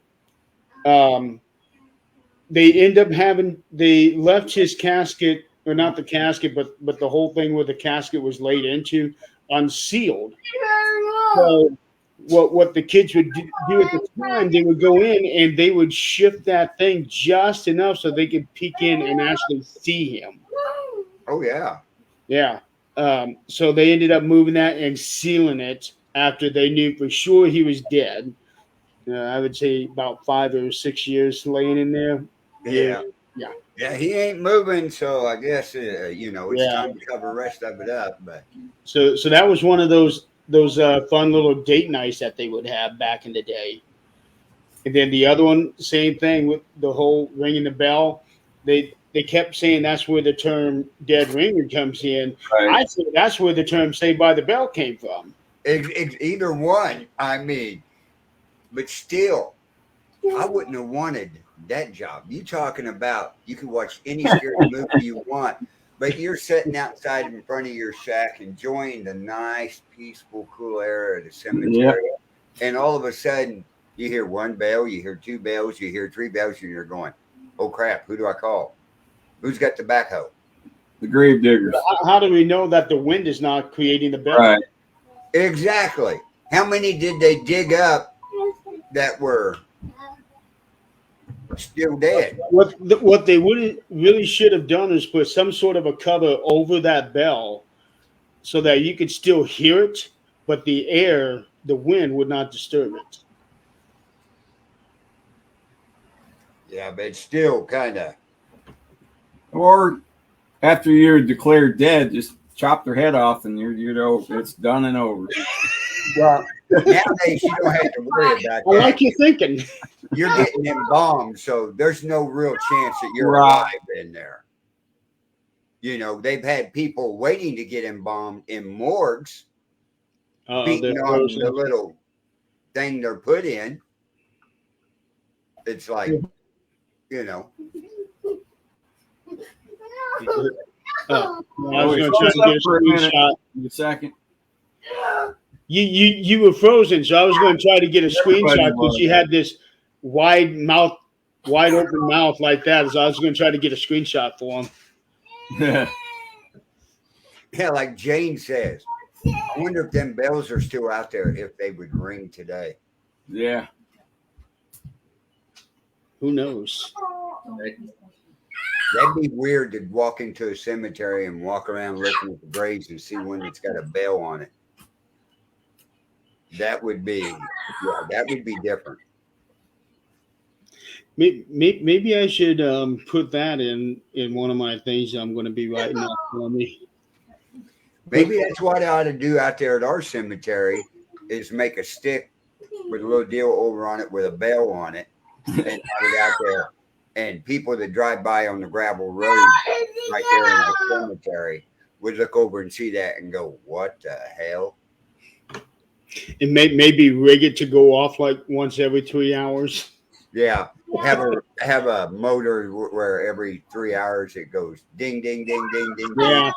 they left his casket, or not the casket, but the whole thing where the casket was laid into, unsealed. So what the kids would do at the time, they would go in and they would shift that thing just enough so they could peek in and actually see him. Oh, yeah. Yeah. So they ended up moving that and sealing it after they knew for sure he was dead. I would say about 5 or 6 years laying in there. Yeah. Yeah, he ain't moving, so I guess it's time to cover the rest of it up. But so that was one of those fun little date nights that they would have back in the day. And then the other one, same thing with the whole ringing the bell. They kept saying that's where the term dead ringer comes in. Right. I think that's where the term Saved by the Bell came from. Either one, I mean, but still, I wouldn't have wanted that job. You talking about you can watch any scary movie you want, but you're sitting outside in front of your shack enjoying the nice, peaceful, cool air of the cemetery, and all of a sudden you hear one bell, you hear two bells, you hear three bells, and you're going, "Oh crap! Who do I call? Who's got the backhoe?" The grave diggers. How do we know that the wind is not creating the bell? Right. Exactly. How many did they dig up that were still dead? What they really should have done is put some sort of a cover over that bell so that you could still hear it, but the wind would not disturb it. Yeah, but it's still kind of. Or after you're declared dead, just chop their head off and it's done and over. Well, nowadays you don't have to worry about that. I like you thinking. You're getting embalmed, so there's no real chance that you're alive in there. They've had people waiting to get embalmed in morgues, beating on the little thing they're put in. It's like, I was going to try to get a screenshot in a second. You were frozen, so I was going to try to get a screenshot because you had this wide open mouth like that. So I was going to try to get a screenshot for him. Yeah, like Jane says, I wonder if them bells are still out there, if they would ring today. Yeah. Who knows? That'd be weird to walk into a cemetery and walk around looking at the graves and see one that's got a bell on it. That would be different. Maybe I should put that in one of my things I'm going to be writing up for me. Maybe that's what I ought to do out there at our cemetery is make a stick with a little deal over on it with a bell on it, and have it out there. And people that drive by on the gravel road right there in the cemetery would look over and see that and go, "What the hell?" And maybe rig it to go off like once every 3 hours. Yeah, have a motor where every 3 hours it goes ding, ding, ding, ding, ding, Yeah.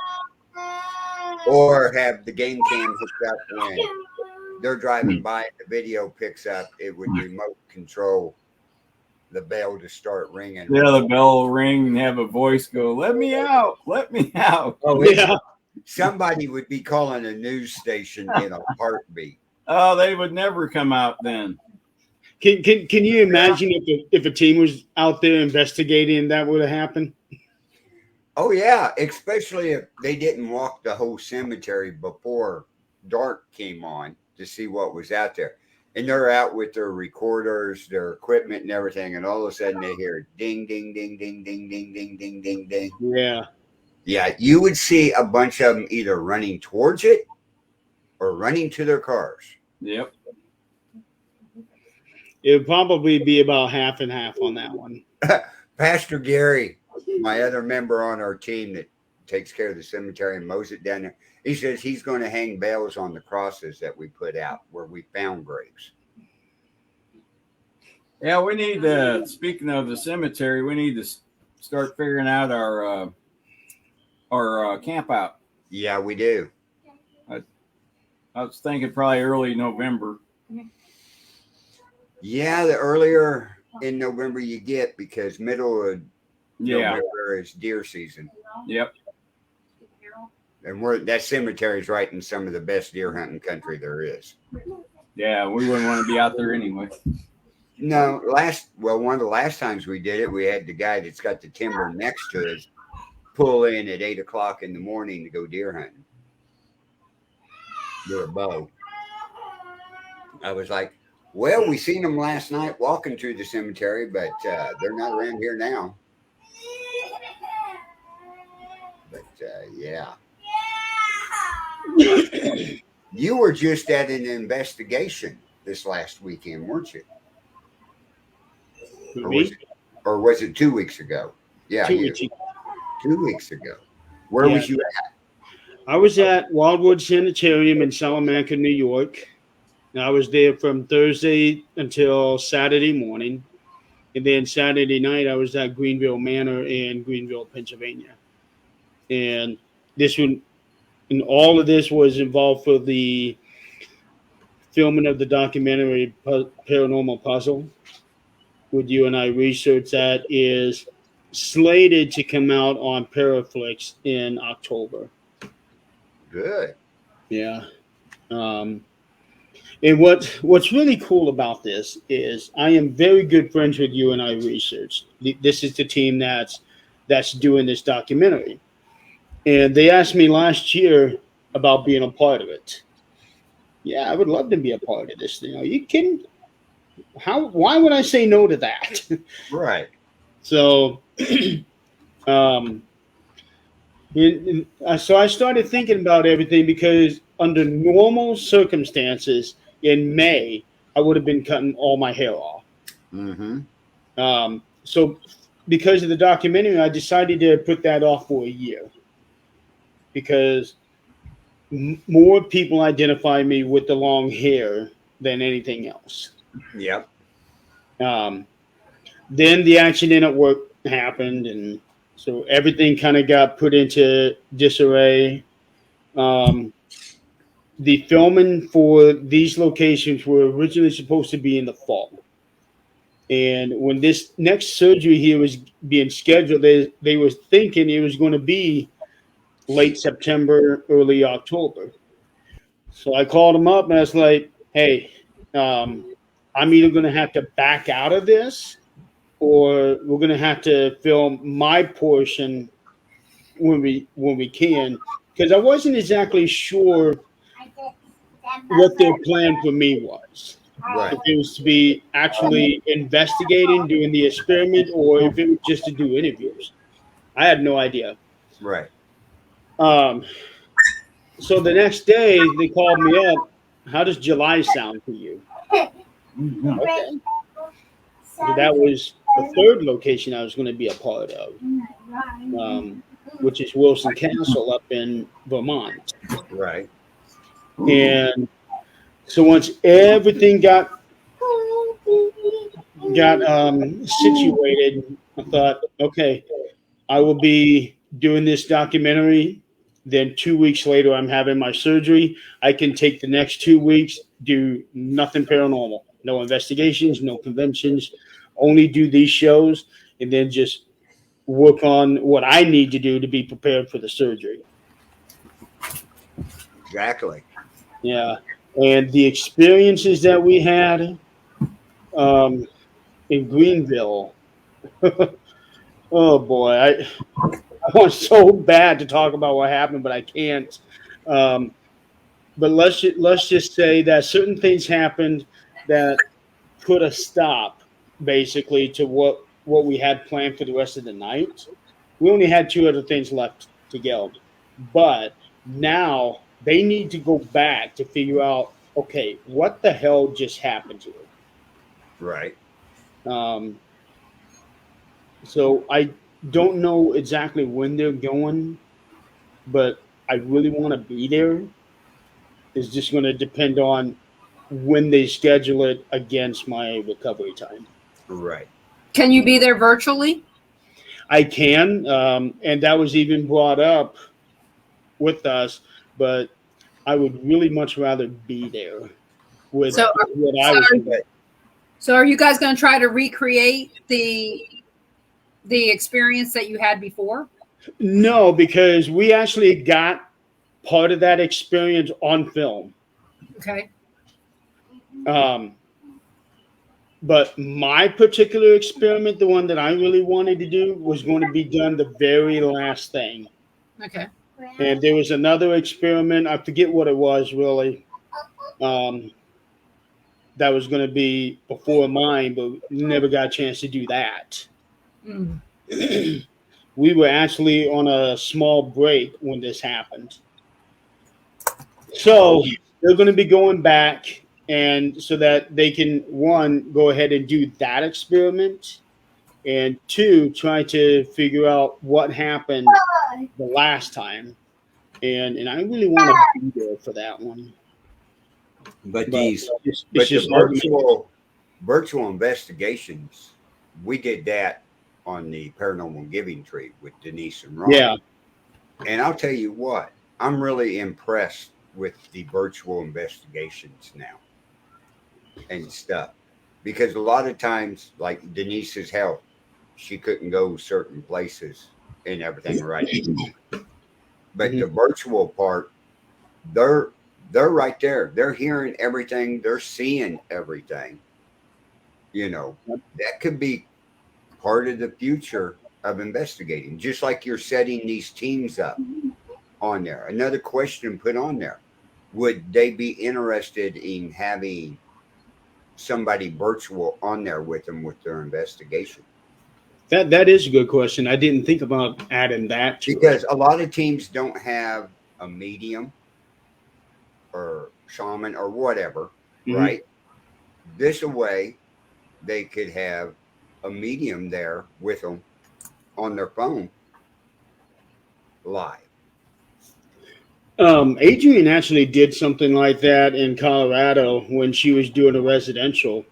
Or have the game cam hooked up when they're driving by and the video picks up. It would remote control the bell to start ringing. Yeah, the bell will ring and have a voice go, "Let me out, let me out." Oh, yeah. Somebody would be calling a news station in a heartbeat. Oh, they would never come out then. Can you imagine if a team was out there investigating that would have happened? Oh, yeah, especially if they didn't walk the whole cemetery before dark came on to see what was out there. And they're out with their recorders, their equipment and everything, and all of a sudden they hear ding, ding, ding, ding, ding, ding, ding, ding, ding, ding. Yeah. Yeah, you would see a bunch of them either running towards it or running to their cars. Yep. It would probably be about half and half on that one. Pastor Gary, my other member on our team that takes care of the cemetery and mows it down there, he says he's going to hang bells on the crosses that we put out where we found graves. Yeah, we need to, speaking of the cemetery, we need to start figuring out our camp out. Yeah, we do. I was thinking probably early November. Yeah, the earlier in November you get, because middle of November is deer season. Yep. And that cemetery is right in some of the best deer hunting country there is. Yeah, we wouldn't want to be out there anyway. No, one of the last times we did it, we had the guy that's got the timber next to us pull in at 8 o'clock in the morning to go deer hunting with a bow. I was like, well, we seen them last night walking through the cemetery, but they're not around here now. But yeah. You were just at an investigation this last weekend, weren't you? Or was it 2 weeks ago? Yeah, 2 weeks ago. Where was you at? I was at Wildwood Sanitarium in Salamanca, New York. And I was there from Thursday until Saturday morning. And then Saturday night, I was at Greenville Manor in Greenville, Pennsylvania. And all of this was involved for the filming of the documentary Paranormal Puzzle. With you and I research that is slated to come out on Paraflix in October. Good. Yeah. And what's really cool about this is I am very good friends with you and I research. This is the team that's doing this documentary. And they asked me last year about being a part of it. Yeah, I would love to be a part of this thing. Are you kidding? Why would I say no to that? Right. So, so I started thinking about everything, because under normal circumstances in May, I would have been cutting all my hair off. Mm-hmm. So because of the documentary, I decided to put that off for a year, because more people identify me with the long hair than anything else. Yep. Then the accident at work happened, and so everything kind of got put into disarray. The filming for these locations were originally supposed to be in the fall. And when this next surgery here was being scheduled, they were thinking it was going to be late September, early October. So I called them up and I was like, hey, I'm either going to have to back out of this, or we're going to have to film my portion when we can, because I wasn't exactly sure what their plan for me was. Right. If it was to be actually investigating, doing the experiment, or if it was just to do interviews. I had no idea. Right. So the next day they called me up. How does July sound to you? Okay. So that was the third location I was going to be a part of, which is Wilson Castle up in Vermont. Right. And so once everything got situated, I thought, okay, I will be doing this documentary. Then 2 weeks later, I'm having my surgery. I can take the next 2 weeks, do nothing paranormal, no investigations, no conventions, only do these shows, and then just work on what I need to do to be prepared for the surgery. Exactly. Yeah. And the experiences that we had in Greenville, oh boy, I want so bad to talk about what happened, but I can't. But let's just say that certain things happened that put a stop, basically, to what we had planned for the rest of the night. We only had 2 other things left to go, but now they need to go back to figure out, okay, what the hell just happened here? Right. So I don't know exactly when they're going, but I really want to be there. It's just going to depend on when they schedule it against my recovery time. Right. Can you be there virtually? I can, and that was even brought up with us, but I would really much rather be there with what I was doing. So are you guys going to try to recreate the experience that you had before? No, because we actually got part of that experience on film. Okay. But my particular experiment, the one that I really wanted to do, was going to be done the very last thing. Okay. And there was another experiment, I forget what it was really, that was going to be before mine, but never got a chance to do that. Mm. We were actually on a small break when this happened. So they're going to be going back, and so that they can, 1, go ahead and do that experiment, and 2, try to figure out what happened the last time. And I really want to be there for that one. But the virtual investigations, we did that on the Paranormal Giving Tree with Denise and Ron. Yeah. And I'll tell you what, I'm really impressed with the virtual investigations now and stuff. Because a lot of times, like Denise's health, she couldn't go certain places and everything right. But the virtual part, they're right there. They're hearing everything. They're seeing everything. You know, that could be part of the future of investigating, just like you're setting these teams up on there. Another question put on there: would they be interested in having somebody virtual on there with them with their investigation? That is a good question. I didn't think about adding that to because a lot of teams don't have a medium or shaman or whatever, right? This way they could have a medium there with them on their phone live. Adrienne actually did something like that in Colorado when she was doing a residential.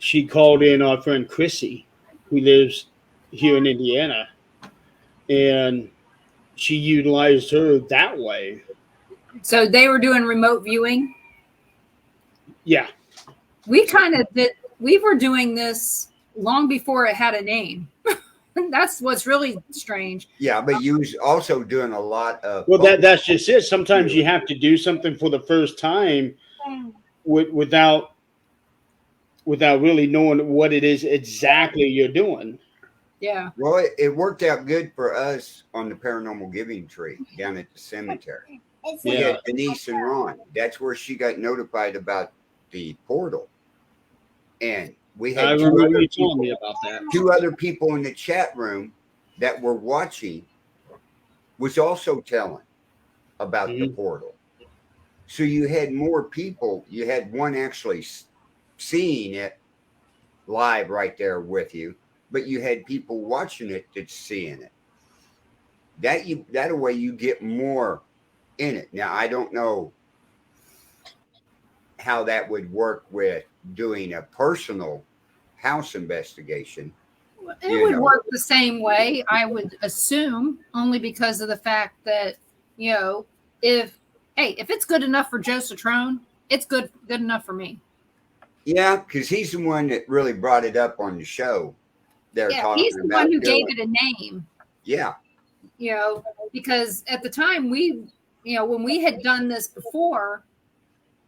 She called in our friend Chrissy, who lives here in Indiana, and she utilized her that way. So they were doing remote viewing? Yeah. We kind of did. We were doing this long before it had a name. That's what's really strange. Yeah, but you was also doing a lot of. Well, that's just it. Sometimes you have to do something for the first time without really knowing what it is exactly you're doing. Yeah. Well, it worked out good for us on the Paranormal Giving Tree down at the cemetery. We had Denise and Ron. That's where she got notified about the portal. And we had two other people in the chat room that were watching was also telling about the portal. So you had more people. You had one actually seeing it live right there with you, but you had people watching it that's seeing it. That way you get more in it. Now I don't know how that would work with doing a personal house investigation. It would work the same way, I would assume, only because of the fact that, if it's good enough for Joe Citrone, it's good enough for me. Yeah, because he's the one that really brought it up on the show. He's the one who gave it a name. Yeah. Because at the time when we had done this before,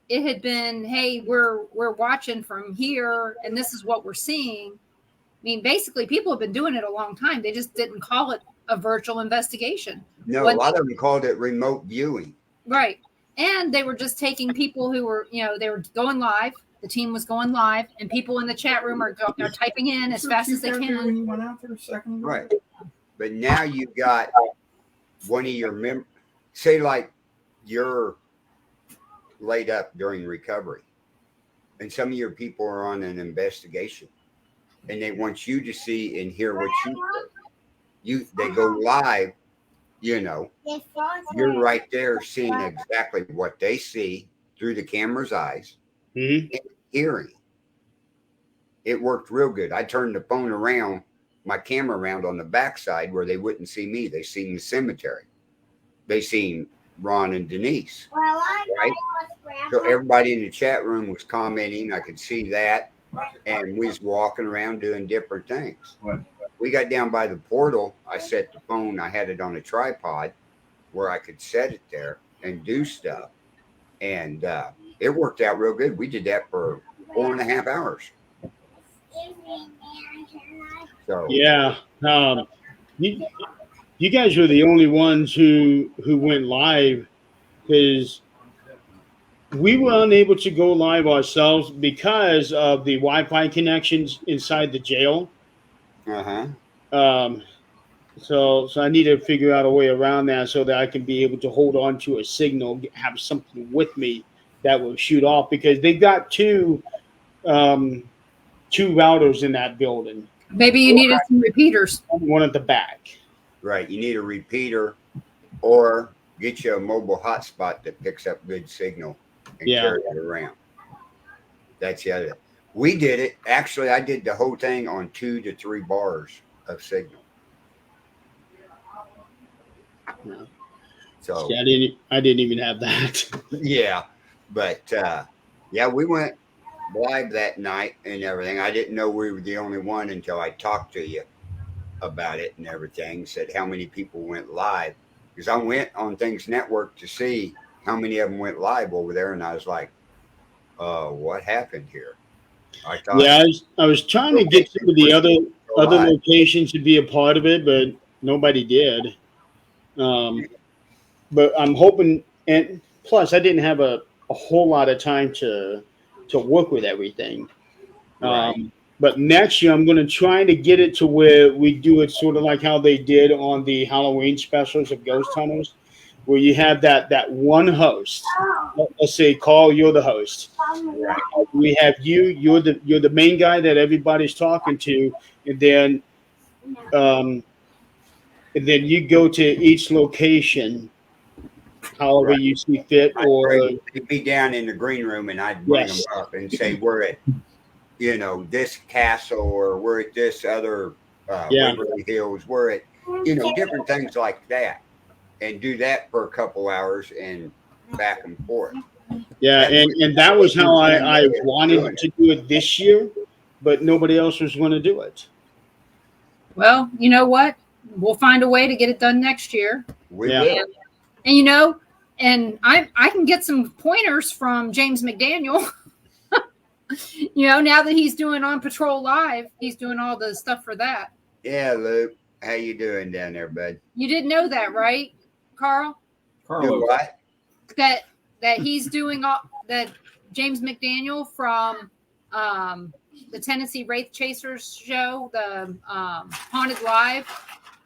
it had been, hey, we're watching from here and this is what we're seeing. I mean, basically people have been doing it a long time. They just didn't call it a virtual investigation. No, a lot of them called it remote viewing. Right. And they were just taking people who were, they were going live. The team was going live, and people in the chat room are typing in as fast as they can. When you went out there a second ago. Right. But now you've got one of your members, say like you're laid up during recovery, and some of your people are on an investigation, and they want you to see and hear what they go live. You're right there seeing exactly what they see through the camera's eyes. Mm-hmm. And hearing. It worked real good. I turned the phone around, my camera around on the backside where they wouldn't see me. They seen the cemetery. They seen Ron and Denise. Right? So everybody in the chat room was commenting. I could see that. And we was walking around doing different things. We got down by the portal. I set the phone. I had it on a tripod where I could set it there and do stuff. And it worked out real good. We did that for 4.5 hours. So yeah, you guys were the only ones who went live, because we were unable to go live ourselves because of the Wi-Fi connections inside the jail. So I need to figure out a way around that so that I can be able to hold on to a signal, have something with me that will shoot off, because they've got two routers in that building. Maybe you needed some repeaters. One at the back. Right. You need a repeater, or get you a mobile hotspot that picks up good signal and carry it around. That's the other. We did it. Actually, I did the whole thing on 2 to 3 bars of signal. Yeah. So I didn't even have that. Yeah. But we went live that night and everything. I didn't know we were the only one until I talked to you about it and everything. Said how many people went live, because I went on Things Network to see how many of them went live over there, and I was like, what happened here? I was trying to get some of the other locations to be a part of it, but nobody did. But I'm hoping, and plus I didn't have a whole lot of time to work with everything. Right. But next year I'm going to try to get it to where we do it sort of like how they did on the Halloween specials of Ghost Tunnels, where you have that one host. Let's say, Carl, you're the host. Right. We have you're the main guy that everybody's talking to, and then you go to each location however you see fit, or I'd be down in the green room and I'd bring them up and say we're at this castle, or we're at this other Waverly Hills, we're at different things like that, and do that for a couple hours and back and forth. And that was how I wanted to do it this year, but nobody else was going to do it. Well, you know what? We'll find a way to get it done next year. We will. And and I can get some pointers from James McDaniel. Now that he's doing On Patrol Live, he's doing all the stuff for that. Yeah, Luke, how you doing down there, bud? You didn't know that, right, Carl? Do what? That he's doing all that. James McDaniel from the Tennessee Wraith Chasers show, the Haunted Live.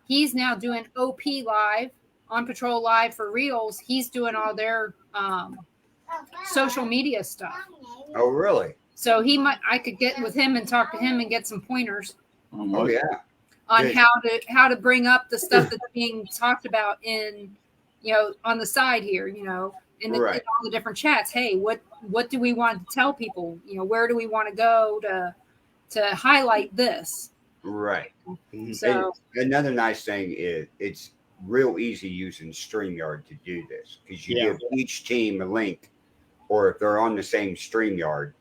He's now doing OP Live, On Patrol Live for Reels. He's doing all their social media stuff. Oh, really? So I could get with him and talk to him and get some pointers. Oh yeah. On how to bring up the stuff that's being talked about in, on the side here, in all the different chats. Hey, what do we want to tell people? Where do we want to go to highlight this? Right. So and another nice thing is it's real easy using StreamYard to do this, because you give each team a link, or if they're on the same StreamYard,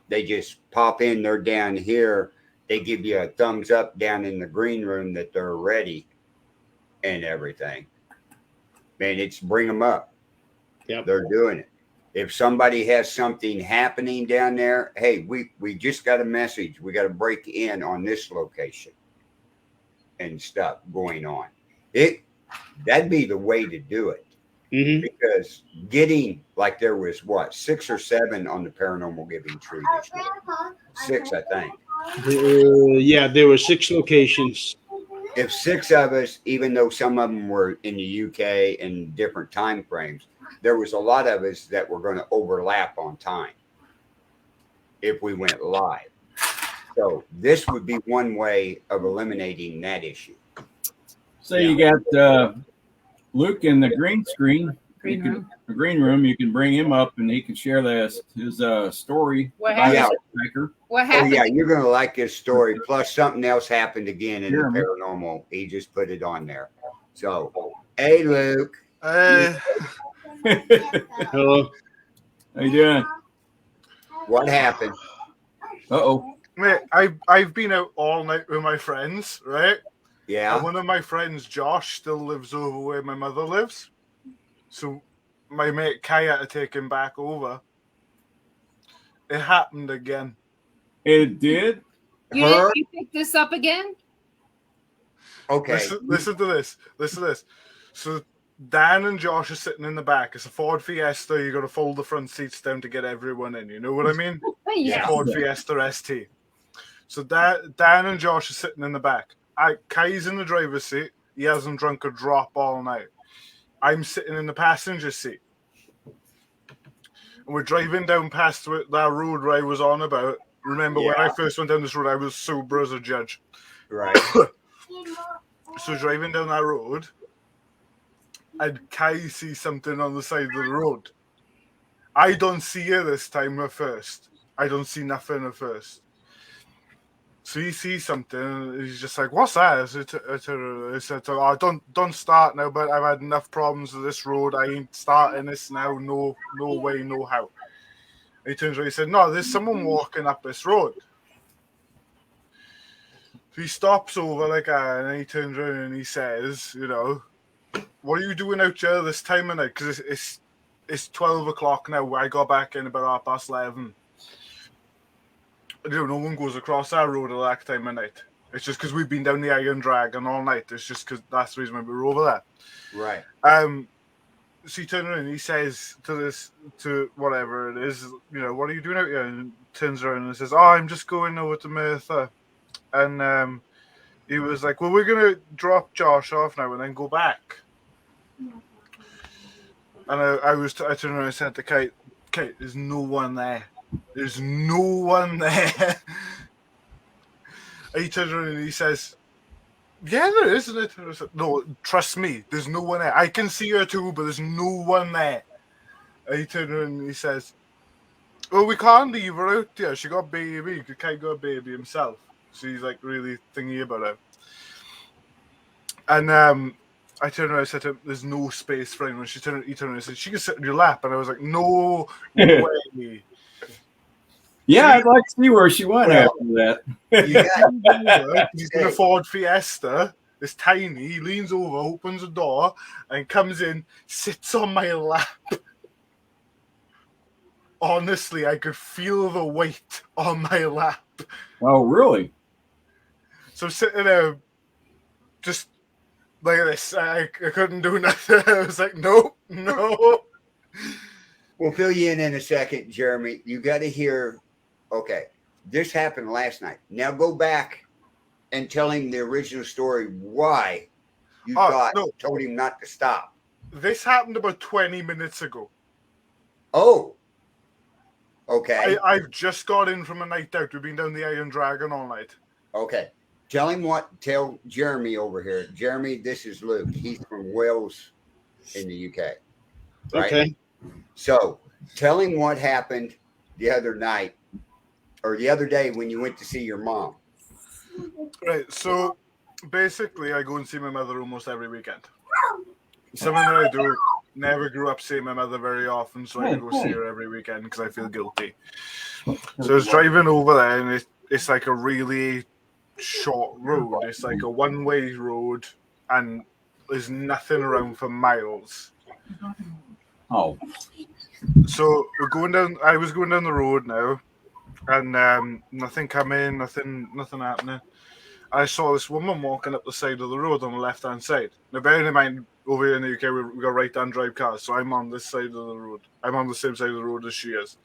they just pop in, they're down here, they give you a thumbs up down in the green room that they're ready and everything. Man, it's bring them up. Yep. They're doing it. If somebody has something happening down there, hey, we just got a message. We got to break in on this location and stuff going on. That'd be the way to do it. Mm-hmm. Because getting, like, there was 6 or 7 on the paranormal giving tree this year. 6, I think. There were 6 locations. If 6 of us, even though some of them were in the UK in different time frames, there was a lot of us that were going to overlap on time if we went live. So this would be one way of eliminating that issue. So you got Luke in the green room. You can bring him up and he can share his story. What happened? What happened? Oh yeah, you're gonna like his story. Plus something else happened again in the paranormal. He just put it on there. So, hey Luke. Hey. Hello. How you doing? What happened? Uh-oh. Mate, I've been out all night with my friends, right? Yeah. And one of my friends, Josh, still lives over where my mother lives. So my mate Kai had to take him back over. It happened again. It did? You pick this up again? Okay. Listen to this. So Dan and Josh are sitting in the back. It's a Ford Fiesta. You got to fold the front seats down to get everyone in. You know what I mean? Yeah. Ford Fiesta ST. So Dan and Josh are sitting in the back. Kai's in the driver's seat. He hasn't drunk a drop all night. I'm sitting in the passenger seat. And we're driving down past that road where I was on about. Remember when I first went down this road, I was sober as a judge. Right. So driving down that road, and Kai sees something on the side of the road. I don't see her this time at first. I don't see nothing at first. So he sees something, and he's just like, "What's that?" I said, "Oh, don't start now, but I've had enough problems with this road. I ain't starting this now. No way, no how." And he turns around, he said, "No, there's someone walking up this road." So he stops over like that, and then he turns around and he says, "What are you doing out here this time of night? Because it's 12 o'clock now. I got back in about 11:30. No one goes across that road at that time of night. It's just because we've been down the Iron Dragon all night. It's just because that's the reason we were over there." Right. So he turns around and he says to whatever it is, "What are you doing out here?" And turns around and says, "Oh, I'm just going over to Merthyr." And he was like, "Well, we're going to drop Josh off now and then go back." And I turned around and said to Kate, "There's no one there. There's no one there." And he turns around and he says, "Yeah, there is, isn't it?" I said, "No, trust me, there's no one there. I can see her too, but there's no one there." And he turned around and he says, "Well, we can't leave her out there. She got a baby. Kai got a baby himself. So he's like really thingy about it." And I turned around and said to him, "There's no space for anyone." He turned around and said, "She can sit on your lap." And I was like, "No way." Yeah, I'd like to see where she went after that. He's in a Ford Fiesta. It's tiny. He leans over, opens the door, and comes in, sits on my lap. Honestly, I could feel the weight on my lap. Oh, really? So sitting there, just like this, I couldn't do nothing. I was like, no. We'll fill you in a second, Jeremy. You got to hear. Okay, this happened last night. Now go back and tell him the original story. Why you told him not to stop. This happened about 20 minutes ago. Oh. Okay. I've just got in from a night out. We've been down the Iron Dragon all night. Okay. Tell Jeremy over here. Jeremy, this is Luke. He's from Wales in the UK. Right? Okay. So tell him what happened the other night or the other day when you went to see your mom. Right. So basically, I go and see my mother almost every weekend. Something that I do. Never grew up seeing my mother very often, so I go see her every weekend because I feel guilty. So I was driving over there, and it's like a really short road. It's like a one-way road, and there's nothing around for miles. Oh. So we're going down. I was going down the road now, and nothing coming, nothing happening. I saw this woman walking up the side of the road on the left-hand side. Now, bearing in mind, over here in the UK, we got right-hand drive cars, so I'm on this side of the road. I'm on the same side of the road as she is.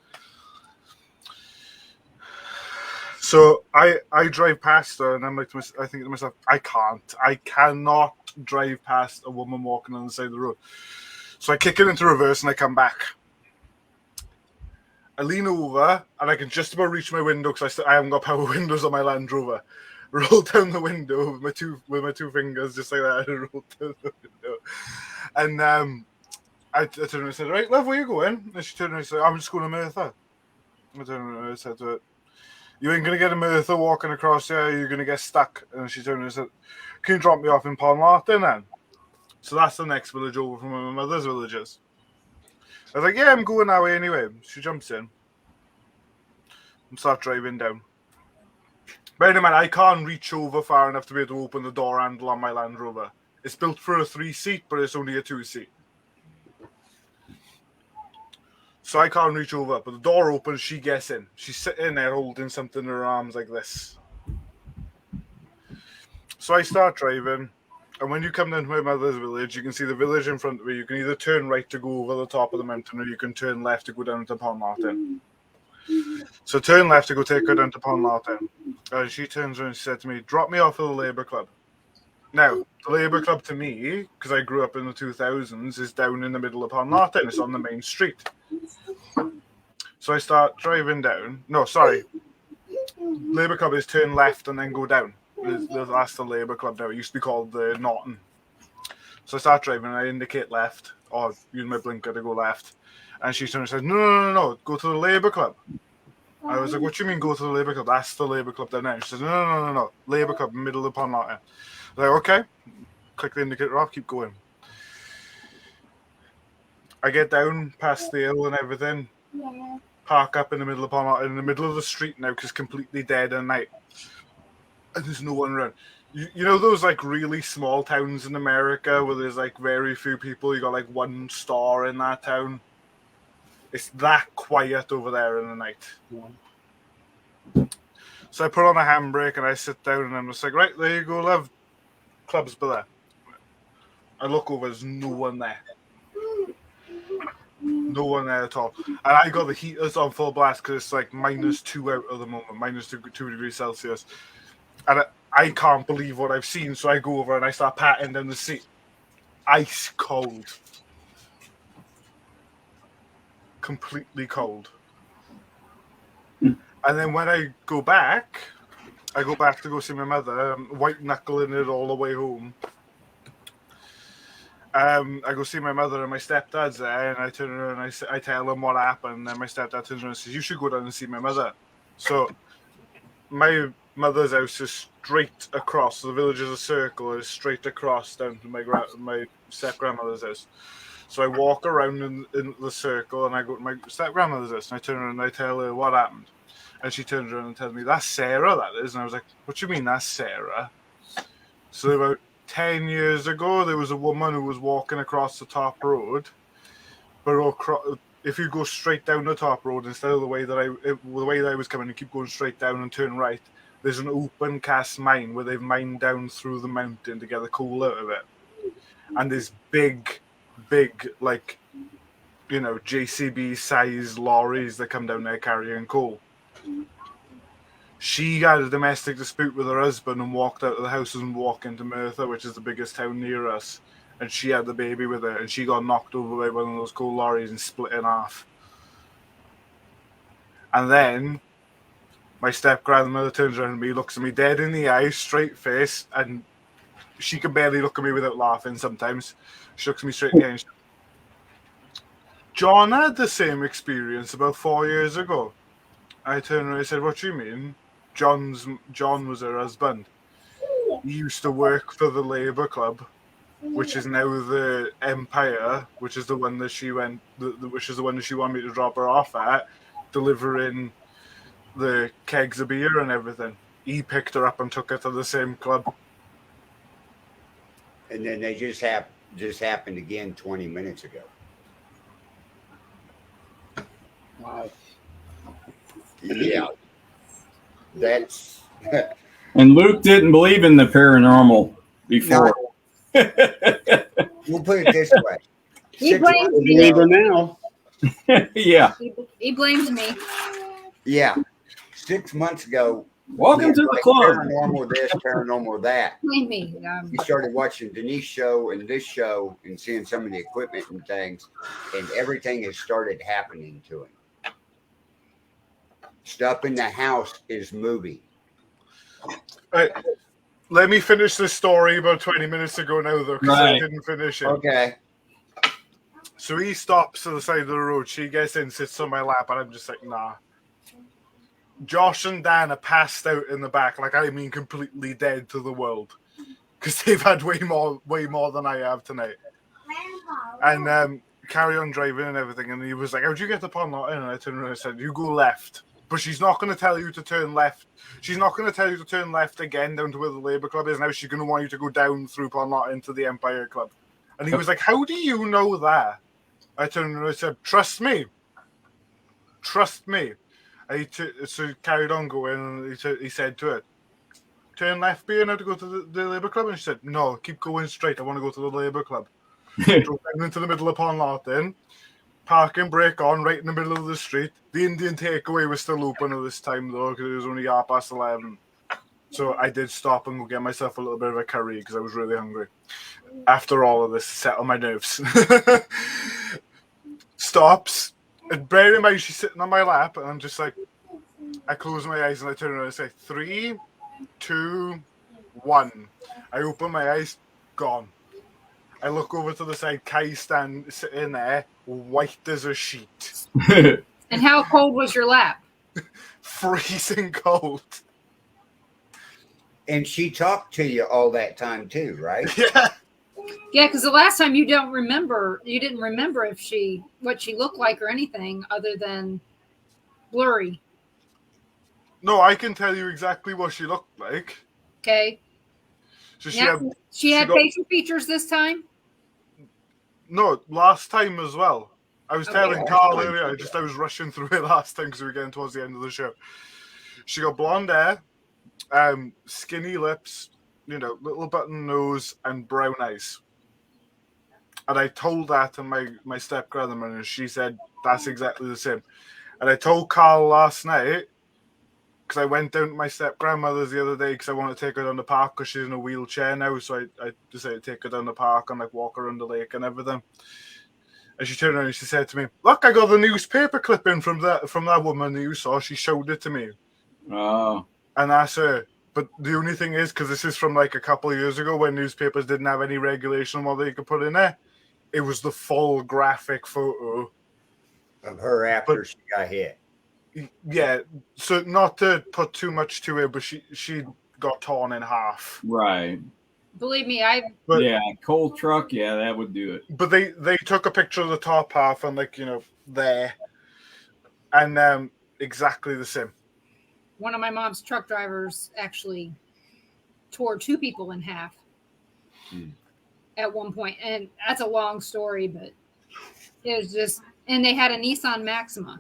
So I drive past her, and I'm like, I think to myself, I cannot drive past a woman walking on the side of the road. So I kick it into reverse, and I come back. I lean over, and I can just about reach my window because I haven't got power windows on my Land Rover. Roll down the window with my two fingers, just like that. I rolled down the window, and I turned around and said, "Right, love, where you going?" And she turned around and said, "I'm just going to Merthyr." I turned around and said to her, "You ain't gonna get a Merthyr walking across here. You're gonna get stuck." And she turned around and said, "Can you drop me off in Ponlartin then?" So that's the next village over from where my mother's village is. I was like, "Yeah, I'm going that way anyway." She jumps in and starts driving down. Bear in mind, I can't reach over far enough to be able to open the door handle on my Land Rover. It's built for a 3-seat, but it's only a 2-seat. So I can't reach over, but the door opens, she gets in. She's sitting there holding something in her arms like this. So I start driving, and when you come down to my mother's village, you can see the village in front of you. You can either turn right to go over the top of the mountain, or you can turn left to go down to Ponlartin. So turn left to go take her down to Ponlartin. And she turns around and she said to me, "Drop me off at the Labour Club." Now, the Labour Club to me, because I grew up in the 2000s, is down in the middle of Ponlartin. It's on the main street. So I start driving down. No, sorry. Labour Club is turn left and then go down. That's the Labour Club now. It used to be called the Norton. So I start driving and I indicate left, or use my blinker to go left. And she turns and says, No, go to the Labour Club. I was like, "What do you mean go to the Labour Club? That's the Labour Club down there." She says, No. Labour Club, middle of Ponlartin. I was like, "Okay." Click the indicator off, keep going. I get down past the hill and everything. Park up in the middle of Ponlartin, in the middle of the street now, because it's completely dead at night. And there's no one around. You know those like really small towns in America where there's like very few people? You got like one store in that town. It's that quiet over there in the night. So I put on a handbrake and I sit down and I'm just like, "Right, there you go, love. Club's below." I look over, there's no one there. No one there at all. And I got the heaters on full blast because it's like -2 out at the moment, -2 degrees Celsius. And I can't believe what I've seen. So I go over and I start patting down the seat. Ice cold. Completely cold. And then when I go back to go see my mother, white knuckling it all the way home. I go see my mother and my stepdad's there, and I turn around and I tell him what happened, and my stepdad turns around and says, "You should go down and see my mother." So my mother's house is straight across. The village is a circle, is straight across down to my step-grandmother's house. So I walk around in the circle, and I go to my step-grandmother's house, and I turn around and I tell her what happened. And she turns around and tells me, "That's Sarah, that is." And I was like, "What do you mean that's Sarah?" So about 10 years ago, there was a woman who was walking across the top road. But if you go straight down the top road, instead of the way that I was coming and keep going straight down and turn right, there's an open cast mine where they've mined down through the mountain to get the coal out of it. And there's big, like, JCB size lorries that come down there carrying coal. She had a domestic dispute with her husband and walked out of the house and walked into Merthyr, which is the biggest town near us. And she had the baby with her, and she got knocked over by one of those coal lorries and split in half. And then my step-grandmother turns around at me, looks at me dead in the eye, straight face, and she can barely look at me without laughing sometimes. She looks at me straight in the eye and John had the same experience about 4 years ago. I turned around and I said, what do you mean? John was her husband. He used to work for the Labour Club, which is now the Empire, which is the one that she went, which is the one that she wanted me to drop her off at, delivering the kegs of beer and everything. He picked her up and took her to the same club. And then they just happened again 20 minutes ago. Wow. Yeah. That's And Luke didn't believe in the paranormal before. no. We'll put it this way. He blames me. Believe her now. Yeah. He blames me. Yeah. 6 months ago. Welcome to the club. Paranormal this, paranormal that. Blame me. We started watching Denise's show and this show and seeing some of the equipment and things, and everything has started happening to him. Stuff in the house is moving. Right. Let me finish this story about 20 minutes ago now, though, because I didn't finish it. Okay. So he stops to the side of the road. She gets in, sits on my lap, and I'm just like, nah. Josh and Dan are passed out in the back, like I mean completely dead to the world. Because they've had way more than I have tonight. And carry on driving and everything. And he was like, how'd you get the pond lot in? And I turned around and I said, you go left. But she's not going to tell you to turn left. She's not going to tell you to turn left again down to where the Labour Club is. Now she's going to want you to go down through Pond Lot into the Empire Club. And he was like, how do you know that? I turned around and I said, trust me. Trust me. So he carried on going, and he said to it, turn left, being now to go to the Labour Club? And she said, no, keep going straight. I want to go to the Labour Club. Drove down into the middle of Pond Lot then. Parking brake on right in the middle of the street. The Indian takeaway was still open at this time, though, because it was only 11:30. So I did stop and go get myself a little bit of a curry because I was really hungry. After all of this, settle my nerves. Stops. And bear in mind, she's sitting on my lap, and I'm just like, I close my eyes and I turn around and say, 3, 2, 1. I open my eyes, gone. I look over to the side, Kai's sitting there, white as a sheet. And how cold was your lap? Freezing cold. And she talked to you all that time too, right? Yeah. Yeah, because the last time you didn't remember what she looked like or anything other than blurry. No, I can tell you exactly what she looked like. Okay. So she had facial features this time? No, last time as well. I was telling Carl earlier, I was rushing through it last time because we were getting towards the end of the show. She got blonde hair, skinny lips, little button nose, and brown eyes. And I told that to my step-grandmother, and she said, that's exactly the same. And I told Carl last night, because I went down to my step-grandmother's the other day because I want to take her down the park because she's in a wheelchair now, so I decided to take her down the park and walk around the lake and everything. And she turned around and she said to me, look, I got the newspaper clipping from that woman that you saw. She showed it to me. Oh. And I said, but the only thing is, because this is from a couple of years ago when newspapers didn't have any regulation on what they could put in there, it was the full graphic photo of her after she got hit. Yeah, so not to put too much to it, but she got torn in half. Right. Believe me, cold truck, that would do it. But they took a picture of the top half and there, and exactly the same. One of my mom's truck drivers actually tore 2 people in half at one point, and that's a long story, but it was just, and they had a Nissan Maxima.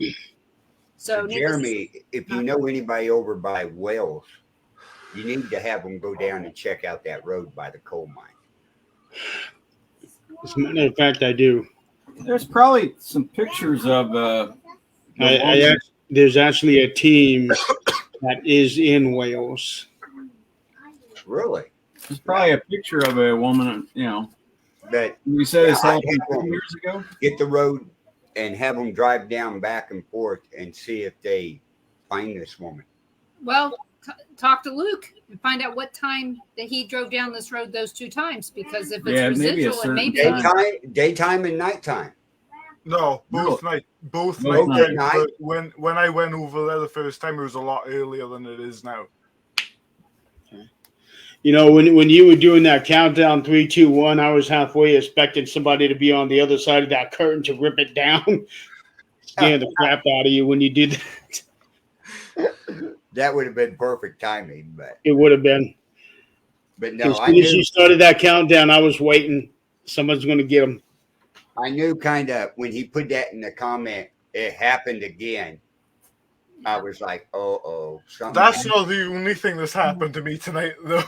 So Jeremy, if you know anybody over by Wales, you need to have them go down and check out that road by the coal mine. As a matter of fact, I do. There's probably some pictures of. There's actually a team that is in Wales. Really? There's probably a picture of a woman, That you said this happened 2 years ago. Get the road and have them drive down back and forth and see if they find this woman. Well, talk to Luke and find out what time that he drove down this road those 2 times, because if it's residual, it may be daytime and nighttime. No, both nights. But when I went over there the first time, it was a lot earlier than it is now. You know, when you were doing that countdown 3, 2, 1, I was halfway expecting somebody to be on the other side of that curtain to rip it down. Scared the crap out of you when you did that. That would have been perfect timing, but it would have been. But no, as soon as you started that countdown, I was waiting. Someone's going to get him. I knew kind of when he put that in the comment, it happened again. I was like, oh. That's not the only thing that's happened to me tonight, though.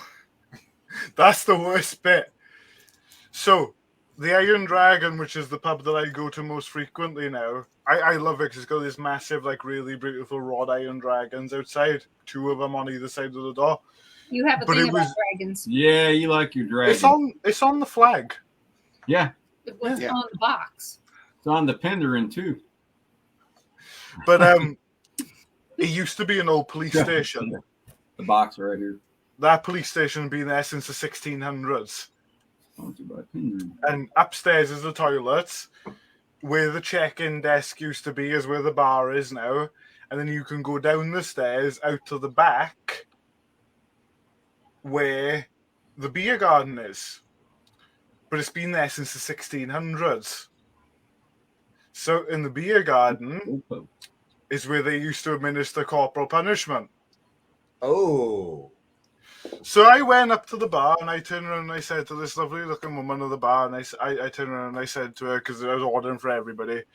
That's the worst bit. So, the Iron Dragon, which is the pub that I go to most frequently now, I love it because it's got this massive, like, really beautiful wrought iron dragons outside. 2 of them on either side of the door. You have a thing about dragons. Yeah, you like your dragons. It's on the flag. Yeah. What's on the box? It's on the Penderin, too. But it used to be an old police station. The box right here. That police station has been there since the 1600s. And upstairs is the toilets. Where the check-in desk used to be is where the bar is now. And then you can go down the stairs out to the back where the beer garden is. But it's been there since the 1600s. So in the beer garden is where they used to administer corporal punishment. Oh. So I went up to the bar and I turned around and I said to this lovely looking woman at the bar, and I turned around and I said to her, because I was ordering for everybody, I turned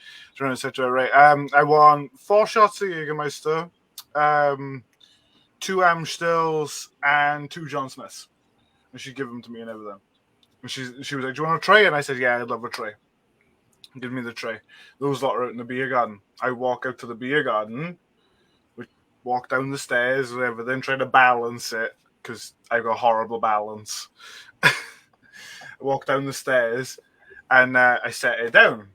around and said to her, right, I want 4 shots of Jägermeister, 2 Amstels, and 2 John Smiths. And she'd give them to me and everything. And she was like, do you want a tray? And I said, yeah, I'd love a tray. Give me the tray. Those lot are out in the beer garden. I walk out to the beer garden, walk down the stairs and everything, try to balance it, because I've got horrible balance. I walk down the stairs and I set it down.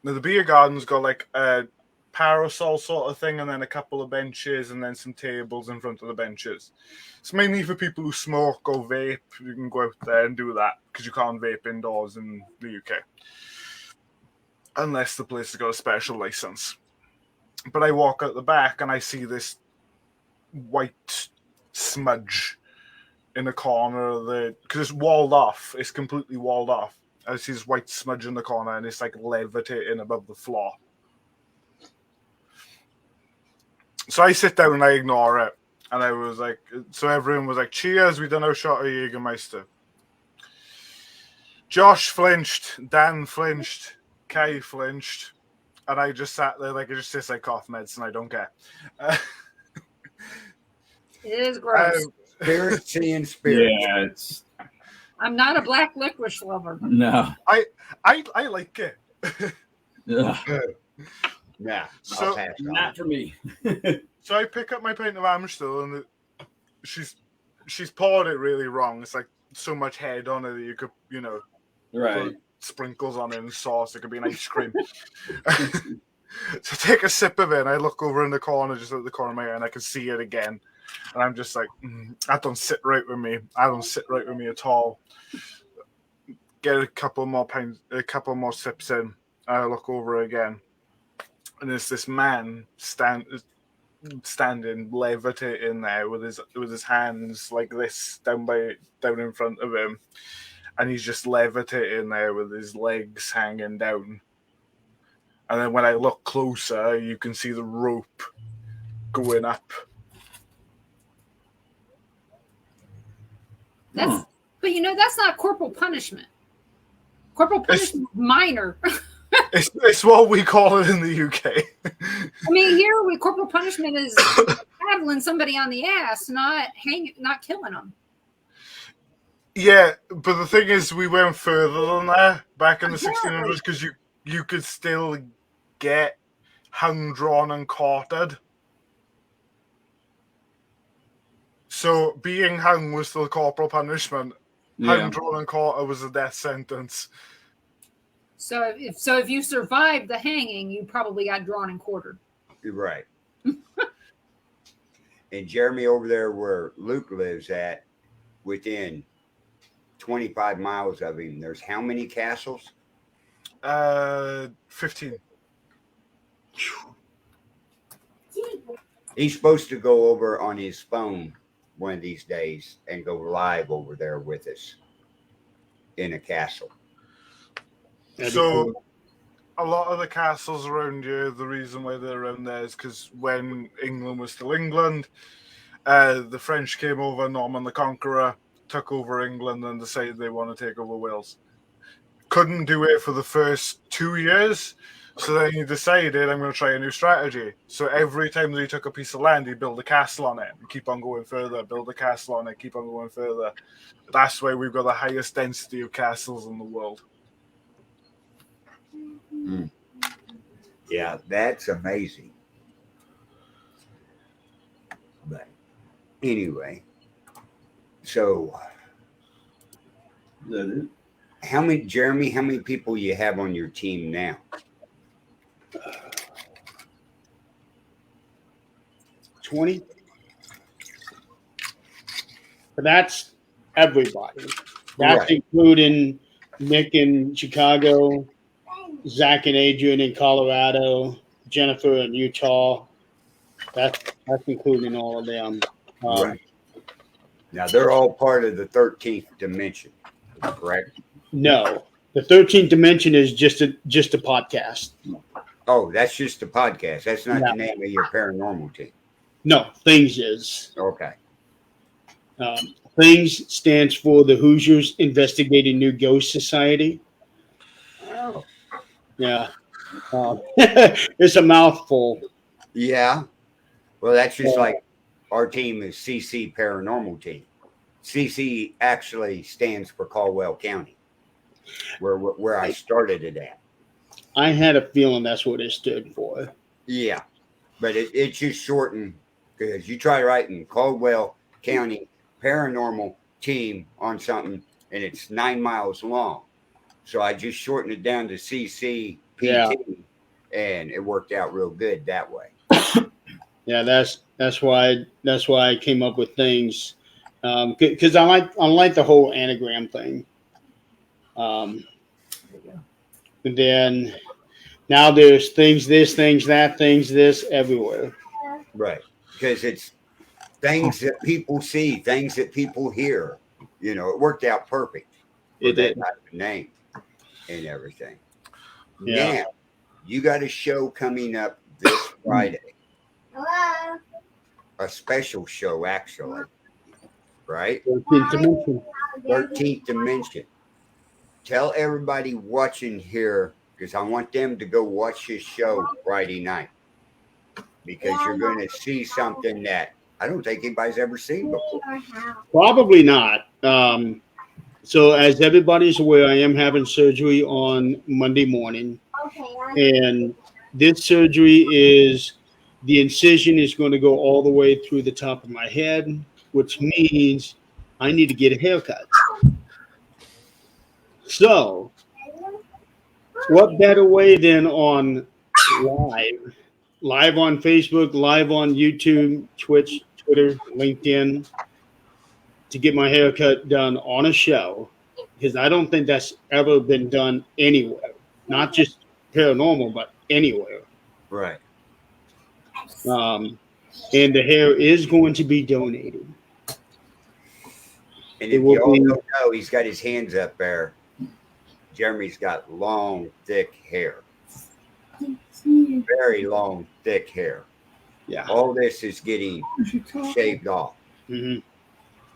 Now, the beer garden's got like a parasol sort of thing and then a couple of benches and then some tables in front of the benches. It's mainly for people who smoke or vape. You can go out there and do that because you can't vape indoors in the UK. Unless the place has got a special license. But I walk out the back and I see this white smudge in the corner of the, because it's walled off. It's completely walled off. I see this white smudge in the corner and it's like levitating above the floor. So I sit down and I ignore it. And I was like, so everyone was like, cheers, we done our shot of Jägermeister. Josh flinched, Dan flinched, Kai flinched, and I just sat there like it just tastes like cough medicine. I don't care. It is gross. Spirit seeing spirit. Yeah, I'm not a black licorice lover. No. I like it. Yeah. So not for me. So I pick up my pint of Amstel and she's poured it really wrong. It's like so much head on it that you could, right, put sprinkles on it and sauce. It could be an ice cream. So take a sip of it and I look over in the corner, just at the corner of my eye, and I can see it again. And I'm just like, that don't sit right with me. I don't sit right with me at all. Get a couple more sips in. I look over again. And there's this man standing, levitating there with his hands like this down in front of him. And he's just levitating there with his legs hanging down. And then when I look closer, you can see the rope going up. But that's not corporal punishment. Corporal punishment is minor. It's what we call it in the UK. I mean, here corporal punishment is paddling somebody on the ass, not killing them. Yeah, but the thing is, we went further than that back in the 1600s because you could still get hung, drawn, and quartered. So being hung was still corporal punishment. Yeah. Hung, drawn, and quartered was a death sentence. So if you survived the hanging, you probably got drawn and quartered. You're right. And Jeremy, over there where Luke lives at, within 25 miles of him, there's how many castles? 15. He's supposed to go over on his phone one of these days and go live over there with us in a castle. So a lot of the castles around here, the reason why they're around there is because when England was still England, the French came over, Norman the Conqueror took over England and decided they want to take over Wales. Couldn't do it for the first 2 years, so then he decided, I'm going to try a new strategy. So every time that he took a piece of land, he'd build a castle on it and keep on going further, build a castle on it, keep on going further. That's why we've got the highest density of castles in the world. Mm. Yeah, that's amazing. But anyway, so Is that it? how many people you have on your team now? 20. But that's everybody. That's Right. including Nick in Chicago, Zach and Adrian in Colorado, Jennifer in Utah. That's including all of them. Right. Now they're all part of the 13th dimension, correct? No, the 13th dimension is just a podcast. Oh, that's just a podcast. That's not Yeah. the name of your paranormal team. No, Things is. Okay. Things stands for the Hoosiers Investigating New Ghost Society. Oh. Yeah. It's a mouthful. Yeah. Well, that's just like our team is CC Paranormal Team. CC actually stands for Caldwell County, where I started it at. I had a feeling that's what it stood for. Yeah, but it's just shortened because you try writing Caldwell County Paranormal Team on something and it's 9 miles long. So I just shortened it down to CCPT, and it worked out real good that way. Yeah, that's why I came up with Things, because I like the whole anagram thing. And then now there's things this, things that, things this everywhere. Right. Because it's things that people see, things that people hear. You know, it worked out perfect. It did. That type of name and everything. Yeah. Now, you got a show coming up this Friday. Hello. A special show, actually. Right? 13th dimension. 13th Dimension. Tell everybody watching here, because I want them to go watch this show Friday night. Because you're going to see something that I don't think anybody's ever seen before. Probably not. So as everybody's aware, I am having surgery on Monday morning. And this surgery is, the incision is going to go all the way through the top of my head, which means I need to get a haircut. So what better way than on live on Facebook, live on YouTube, Twitch, Twitter, LinkedIn, to get my haircut done on a show, because I don't think that's ever been done anywhere, not just paranormal, but anywhere. Right. And the hair is going to be donated. And if you all don't know, he's got his hands up there. Jeremy's got long, thick hair. Very long, thick hair. Yeah. All this is getting shaved off. Mm-hmm.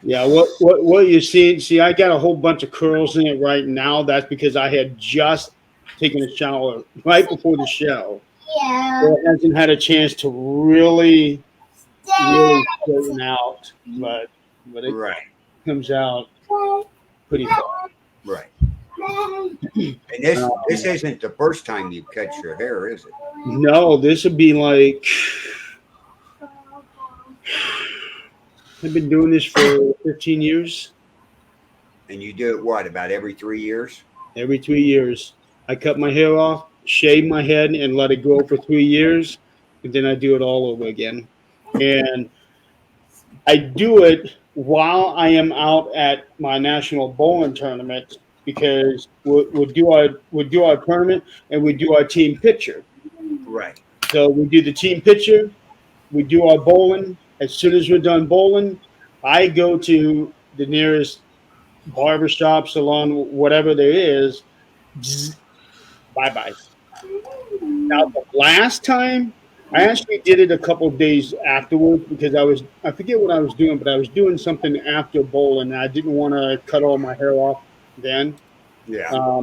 Yeah. What you see, I got a whole bunch of curls in it right now. That's because I had just taken a shower right before the show. Yeah. So it hasn't had a chance to really straighten out, but it Right. comes out pretty far. Right. And this isn't the first time you've cut your hair, is it? No, this would be like, I've been doing this for 15 years. And you do it what, about every 3 years? Every 3 years. I cut my hair off, shave my head, and let it grow for 3 years, and then I do it all over again. And I do it while I am out at my national bowling tournament because we'll do our tournament and we do our team picture. Right. So we do the team picture, we do our bowling. As soon as we're done bowling, I go to the nearest barbershop, salon, whatever there is. Bye bye. Now the last time I actually did it a couple of days afterwards because I forget what I was doing, but I was doing something after bowling and I didn't want to cut all my hair off then. Yeah.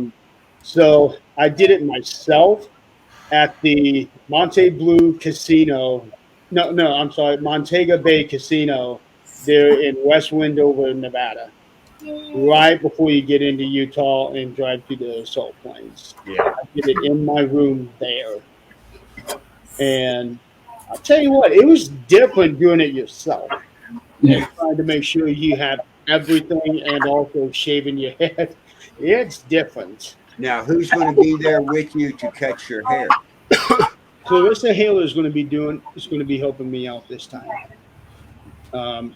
So I did it myself at the Monte Blue Casino. No, I'm sorry, Montego Bay Casino there in West Windover, Nevada. Right before you get into Utah and drive to the Salt Plains. Yeah. I did it in my room there. And I'll tell you what, it was different doing it yourself. Yeah. Trying to make sure you have everything and also shaving your head. It's different. Now, who's going to be there with you to cut your hair? Clarissa Haler is going to be helping me out this time.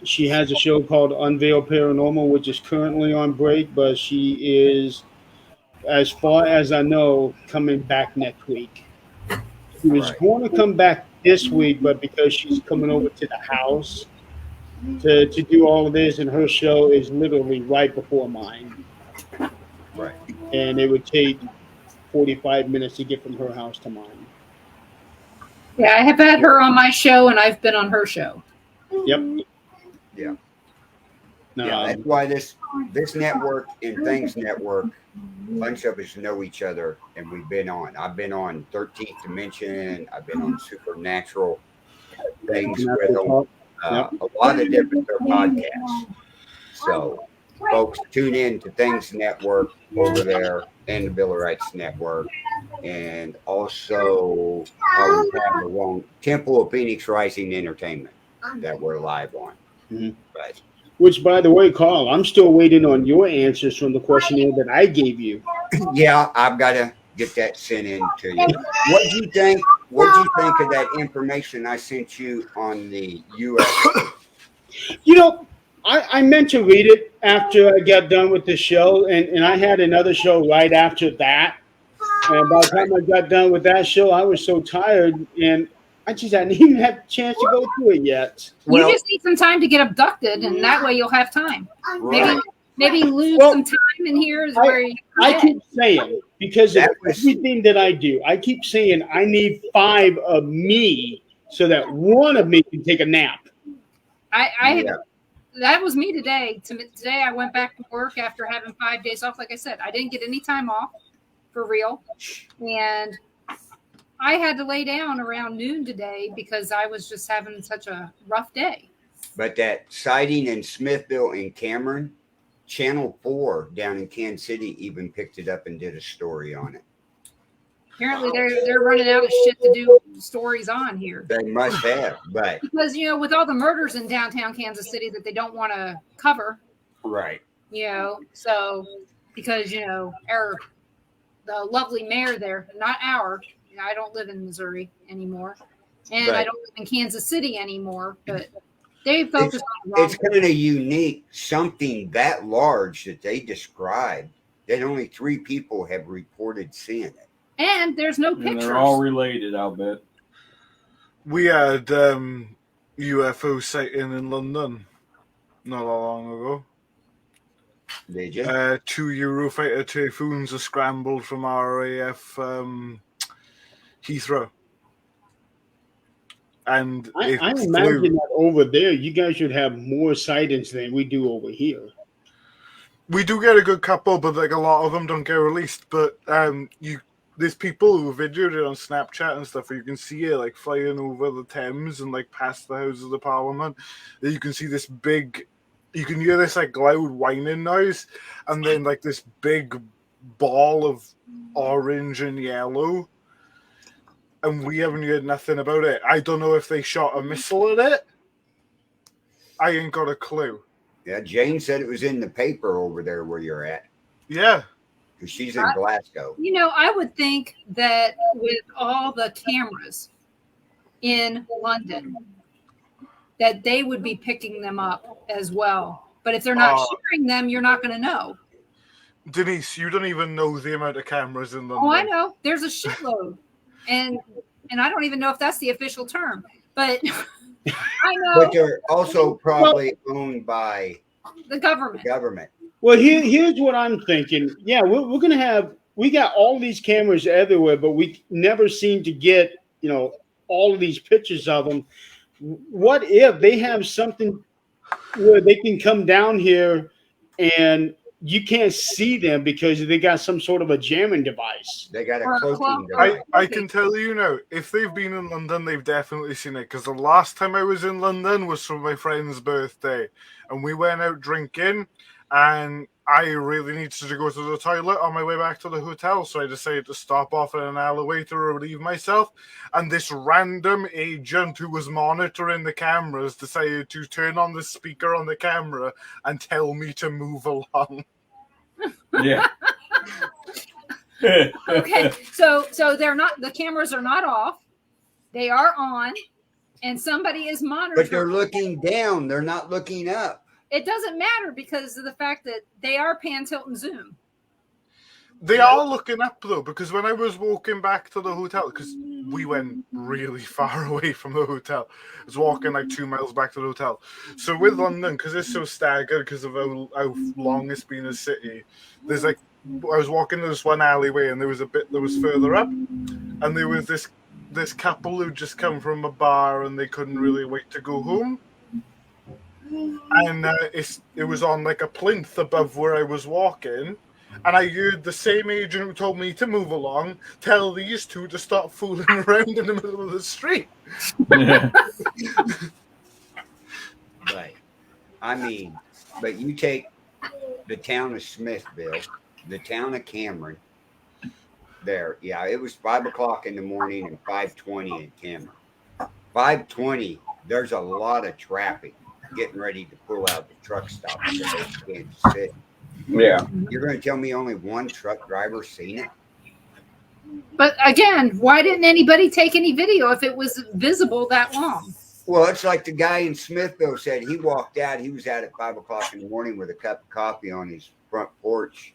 She has a show called Unveil Paranormal, which is currently on break, but she is, as far as I know, coming back next week. She was going to come back this week, but because she's coming over to the house to do all of this, and her show is literally right before mine. Right. And it would take 45 minutes to get from her house to mine. Yeah, I have had her on my show, and I've been on her show. Yep. Yeah. No, Yeah, that's why this network and Things Network, a bunch of us know each other, and we've been on. I've been on 13th Dimension. I've been on Supernatural Things with them. A lot of different podcasts. So, folks, tune in to Things Network over there and the Billerites Network. And also, Temple of Phoenix Rising Entertainment that we're live on. Mm-hmm. Right. Which, by the way, Carl, I'm still waiting on your answers from the questionnaire that I gave you. Yeah, I've got to get that sent in to you. What do you think? What do you think of that information I sent you on the UFO? You know, I meant to read it after I got done with the show, and I had another show right after that. And by the time I got done with that show, I was so tired, and I just hadn't even had a chance to go through it yet. You just need some time to get abducted, and that way you'll have time. Maybe lose some time in here is where you I keep saying, because of everything that I do, I keep saying I need 5 of me so that one of me can take a nap. That was me today. Today I went back to work after having 5 days off. Like I said, I didn't get any time off for real. And I had to lay down around noon today because I was just having such a rough day. But that sighting in Smithville and Cameron, Channel 4 down in Kansas City even picked it up and did a story on it. Apparently they're running out of shit to do stories on here. They must have, but because with all the murders in downtown Kansas City that they don't want to cover. Right. So because the lovely mayor there, not our, I don't live in Missouri anymore, and I don't live in Kansas City anymore, but they focus on it's kind of unique, something that large that they described that only 3 people have reported seeing it. And there's no pictures. And they're all related, I'll bet. We had UFO sighting in London not that long ago. Did you? 2 Eurofighter Typhoons are scrambled from RAF Heathrow. And I imagine that over there, you guys should have more sightings than we do over here. We do get a good couple, but a lot of them don't get released. But there's people who videoed it on Snapchat and stuff where you can see it flying over the Thames and past the Houses of Parliament. You can see this big, you can hear this loud whining noise, and then this big ball of orange and yellow. And we haven't heard nothing about it. I don't know if they shot a missile at it. I ain't got a clue. Yeah, Jane said it was in the paper over there where you're at. Yeah. because she's in Glasgow. You know, I would think that with all the cameras in London, that they would be picking them up as well. But if they're not sharing them, you're not going to know. Denise, you don't even know the amount of cameras in London. Oh, I know. There's a shitload. And I don't even know if that's the official term. But I know. But they're also probably owned by the government. Well, here's what I'm thinking. Yeah, we're going to we got all these cameras everywhere, but we never seem to get, all of these pictures of them. What if they have something where they can come down here and you can't see them because they got some sort of a jamming device? They got a cloaking device. I can tell you now, if they've been in London, they've definitely seen it. Because the last time I was in London was for my friend's birthday. And we went out drinking. And I really needed to go to the toilet on my way back to the hotel. So I decided to stop off in an alleyway to relieve myself. And this random agent who was monitoring the cameras decided to turn on the speaker on the camera and tell me to move along. Yeah. Okay. So they're not, the cameras are not off. They are on. And somebody is monitoring. But they're looking down. They're not looking up. It doesn't matter because of the fact that they are pan, tilt, and zoom. They are looking up, though, because when I was walking back to the hotel, because we went really far away from the hotel. I was walking like 2 miles back to the hotel. So with London, because it's so staggered because of how long it's been a city, there's like, I was walking to this one alleyway and there was a bit that was further up. And there was this couple who just come from a bar and they couldn't really wait to go home. And it was on like a plinth above where I was walking, and I heard the same agent who told me to move along tell these two to stop fooling around in the middle of the street. Yeah. Right. I mean, but you take the town of Smithville, the town of Cameron. There, yeah, it was 5 o'clock in the morning and 5:20 in Cameron. 5:20. There's a lot of traffic getting ready to pull out the truck stop in Kansas City. Yeah. You're going to tell me only one truck driver seen it? But again, why didn't anybody take any video if it was visible that long? Well, it's like the guy in Smithville said he walked out. He was out at 5 o'clock in the morning with a cup of coffee on his front porch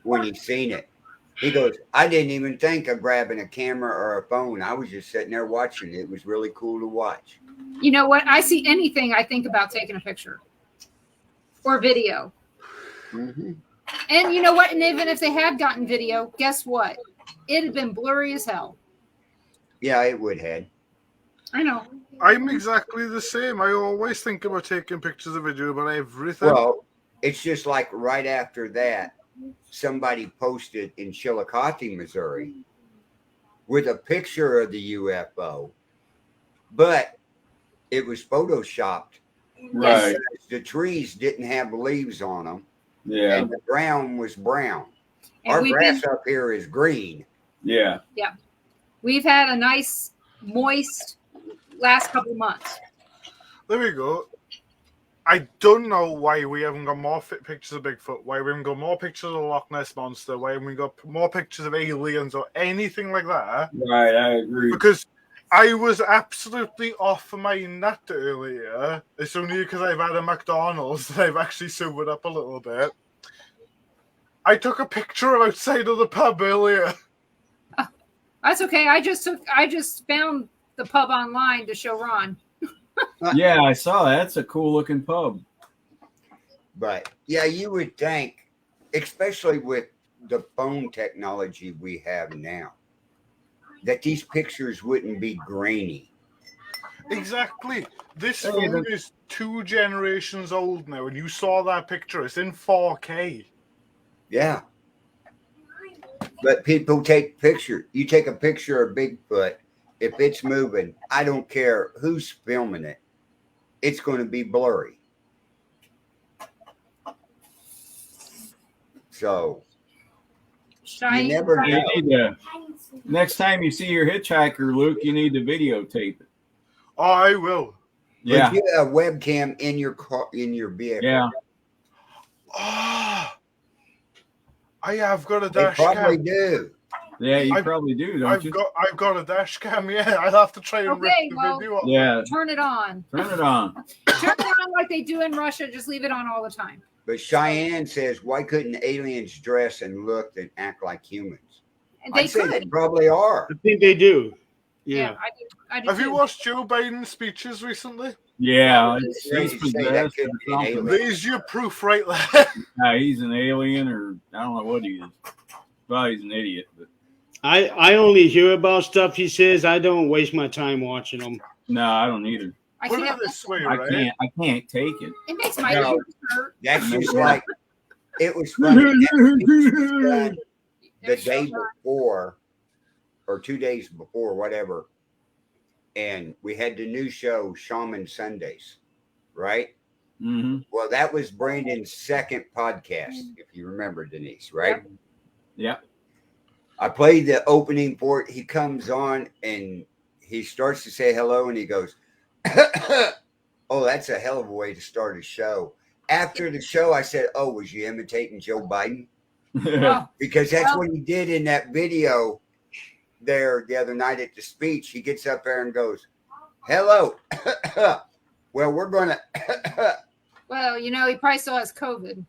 when he seen it. He goes, I didn't even think of grabbing a camera or a phone. I was just sitting there watching it. It was really cool to watch. You know what? I see anything, I think about taking a picture or video. Mm-hmm. And you know what? And even if they had gotten video, guess what? It had been blurry as hell. Yeah, it would have. I know. I'm exactly the same. I always think about taking pictures of video about everything. Well, it's just like right after that, somebody posted in Chillicothe, Missouri, with a picture of the UFO, but it was photoshopped. Right. The trees didn't have leaves on them. Yeah. And the ground was brown. And Our grass up here is green. Yeah. Yeah. We've had a nice, moist last couple months. There we go. I don't know why we haven't got more pictures of Bigfoot, why we haven't got more pictures of the Loch Ness Monster, why haven't we got more pictures of aliens or anything like that. Right, I agree. Because I was absolutely off my nut earlier. It's only because I've had a McDonald's that I've actually sobered up a little bit. I took a picture of outside of the pub earlier. That's okay. I just found the pub online to show Ron. Yeah, I saw that. It's a cool looking pub. But yeah, you would think, especially with the phone technology we have now, that these pictures wouldn't be grainy. Exactly. This phone is 2 generations old now, and you saw that picture. It's in 4K. Yeah. But people take pictures. You take a picture of Bigfoot, if it's moving, I don't care who's filming it, it's going to be blurry. So you never know. Next time you see your hitchhiker, Luke, you need to videotape it. Oh, I will. Yeah. But you have a webcam in your car, in your vehicle. Yeah. Oh, I have got a They dash probably cam. do. Yeah, you probably do, don't you? I've got a dash cam. Yeah, I'll have to try and rip the video up. Yeah, Turn it on. turn it on. Turn it on like they do in Russia. Just leave it on all the time. But Cheyenne says, why couldn't aliens dress and look and act like humans? And they say could. they probably are. I think they do. Yeah, I do. Have you watched Joe Biden's speeches recently? Yeah, They he's say that possessed could or be an something. alien. There's your proof right there. He's an alien, or I don't know what he is. Well, he's an idiot. But I only hear about stuff he says. I don't waste my time watching them. no, I don't either. Put it this way, right? I can't take it. It makes my No. ears hurt. That's just like, it was funny. The day before, or 2 days before, whatever. And we had the new show, Shaman Sundays, right? Mm-hmm. Well, that was Brandon's second podcast, if you remember, Denise, right? Yeah. I played the opening for it. He comes on and he starts to say hello and he goes, oh, that's a hell of a way to start a show. After the show, I said, oh, was you imitating Joe Biden? Oh, Because that's what he did in that video there the other night at the speech. He gets up there and goes, hello. Well, we're going to. well, you know, he probably still has COVID.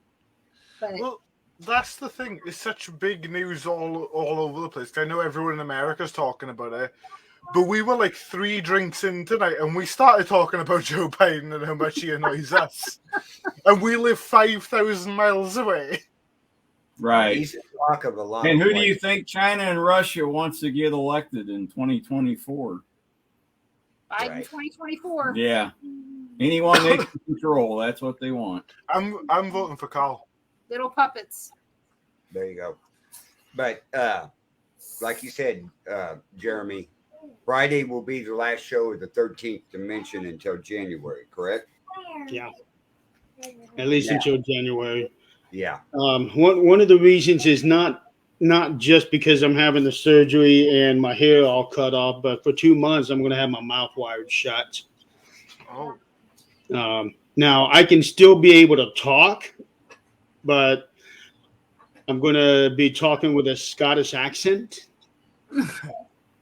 But Well, that's the thing. It's such big news all over the place. I know everyone in America's talking about it. But we were like 3 drinks in tonight, and we started talking about Joe Biden and how much he annoys us. And we live 5,000 miles away. Right. He's the talk of a lot. And of who do you places. think China and Russia wants to get elected in 2024? Biden Right. 2024. Yeah. Anyone they can control, that's what they want. I'm voting for Carl. Little puppets. There you go. But like you said, Jeremy, Friday will be the last show of the 13th dimension until January, correct? Yeah. At least until January. Yeah. One of the reasons is not just because I'm having the surgery and my hair all cut off, but for 2 months I'm going to have my mouth wired shut. Oh. Now I can still be able to talk, but I'm going to be talking with a Scottish accent.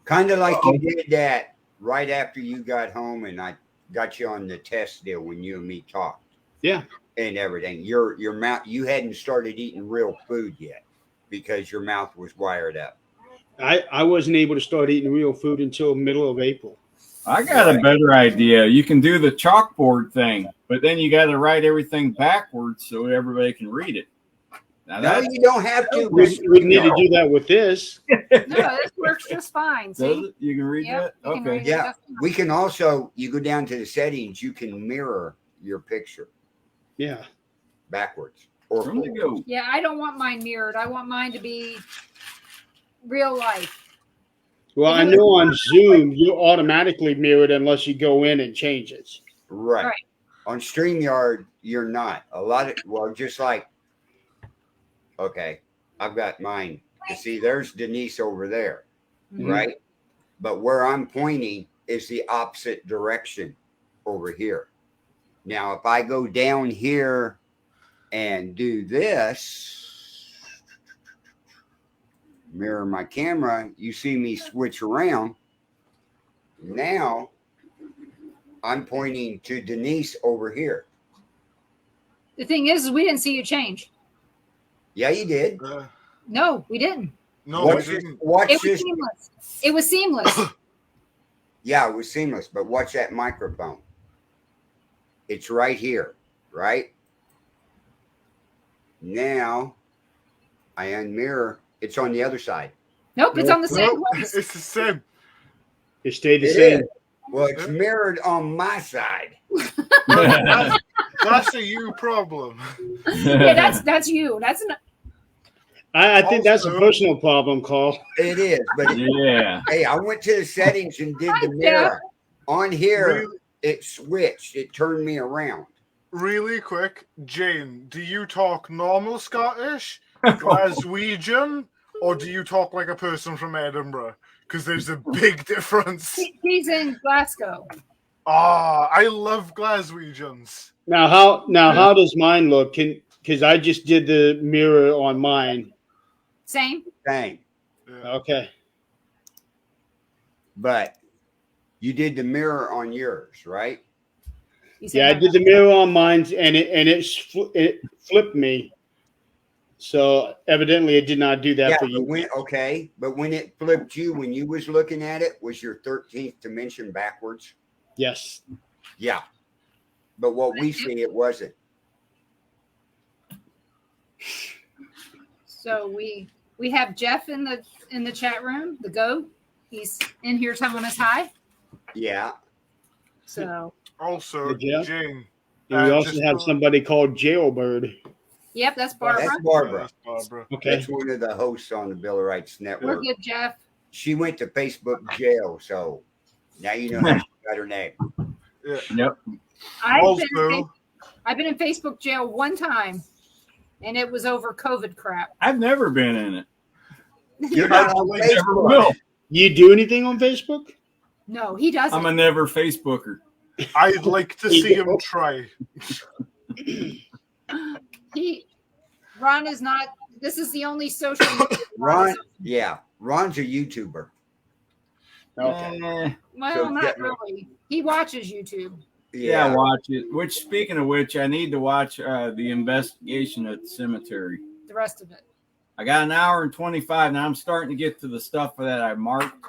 Kind of like you did that right after you got home and I got you on the test deal when you and me talked. Yeah. And everything. Your mouth, you hadn't started eating real food yet because your mouth was wired up. I wasn't able to start eating real food until middle of April. I got a better idea. You can do the chalkboard thing, but then you got to write everything backwards so everybody can read it. Now No, you don't have to. We need to do that with this. No, this works just fine. Does See? it? You can read Yep, that? you can Okay. read it. Yeah. We can also, you go down to the settings, you can mirror your picture Yeah. backwards. Or From the forward. go. Yeah, I don't want mine mirrored. I want mine to be real life. Well, I know on Zoom you're automatically mirrored unless you go in and change it. Right. Right. On StreamYard, you're not. A lot of, well, just like, okay, I've got mine. You see, there's Denise over there, Mhm. right? But where I'm pointing is the opposite direction over here. Now, if I go down here and do this, mirror my camera, you see me switch around. Now, I'm pointing to Denise over here. The thing is we didn't see you change. Yeah, you did. No, we didn't. No, Watch we this. didn't. Watch It was this. seamless. It was seamless. Yeah, it was seamless, but watch that microphone. It's right here, right? Now, I unmirror. It's on the other side. Nope, it's on the same No, place. it's the same. It stayed the It same. is. Well, it's mirrored on my side. That's a you problem. Yeah, that's you. That's an I think that's a Also- personal problem, Carl. It is, but Yeah. hey, I went to the settings and did the mirror. On here, Really, it switched. It turned me around. really quick, Jane, do you talk normal Scottish, Glaswegian, or do you talk like a person from Edinburgh? Because there's a big difference. he's in Glasgow. I love Glaswegians. Now how does mine look? Because I just did the mirror on mine. Same. Same. Yeah. Okay. But you did the mirror on yours, right? Yeah, I did the mirror on mine, and it flipped me. So evidently, it did not do that for you. But when it flipped you, when you was looking at it, was your 13th dimension backwards? Yes. Yeah. But what we see, it wasn't. So we have Jeff in the chat room, the goat. He's in here telling us hi. Yeah. So also, Jane. And we also have somebody called Jailbird. Yep, that's Barbara. That's Barbara. That's Barbara. Okay. That's one of the hosts on the Bill of Rights Network. We're good, Jeff. She went to Facebook jail, so now you know how she got her name. Yeah. Yep. I've been in Facebook jail one time, and it was over COVID crap. I've never been in it. You're not on Facebook. You do anything on Facebook? No, he doesn't. I'm a never Facebooker. I'd like to see him try. Ron is not. This is the only social media. Ron's a YouTuber. Okay. Well, not really. He watches YouTube. Yeah, watch it. Which, speaking of which, I need to watch the investigation at the cemetery. The rest of it. I got an hour and 25. Now I'm starting to get to the stuff that I marked.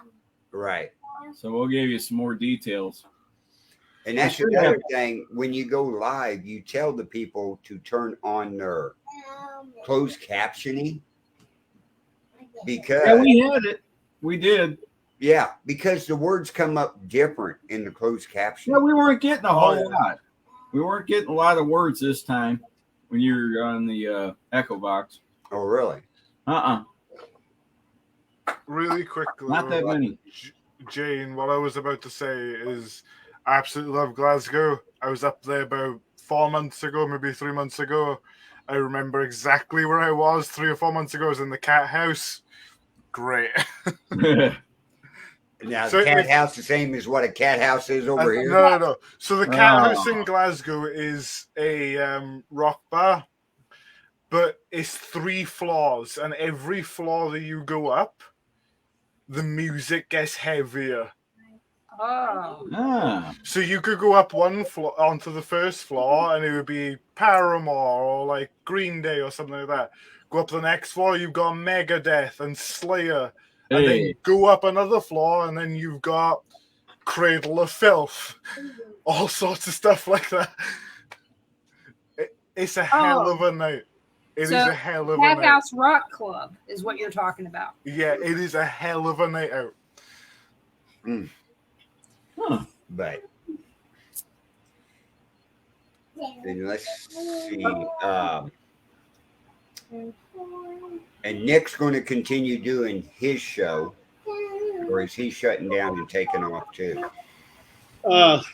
Right. So we'll give you some more details. And that's another thing. When you go live, you tell the people to turn on their closed captioning. Because we had it. We did. Yeah, because the words come up different in the closed caption. Yeah, we weren't getting a whole lot. We weren't getting a lot of words this time when you're on the Echo Box. Oh, really? Really quickly. Not that many. Jane, what I was about to say is I absolutely love Glasgow. I was up there about 4 months ago, maybe 3 months ago. I remember exactly where I was 3 or 4 months ago. I was in the cat house. Great. Now, the cat house the same as what a cat house is over here? No. So the cat house in Glasgow is a rock bar, but it's 3 floors, and every floor that you go up, the music gets heavier. Oh. So you could go up one floor onto the first floor, and it would be Paramore or like Green Day or something like that. Go up the next floor, you've got Megadeth and Slayer. And then go up another floor, and then you've got Cradle of Filth. All sorts of stuff like that. It's a hell of a night. It is a hell of a night. Cat House Rock Club is what you're talking about. Yeah, it is a hell of a night out. But then let's see. And Nick's going to continue doing his show, or is he shutting down and taking off too?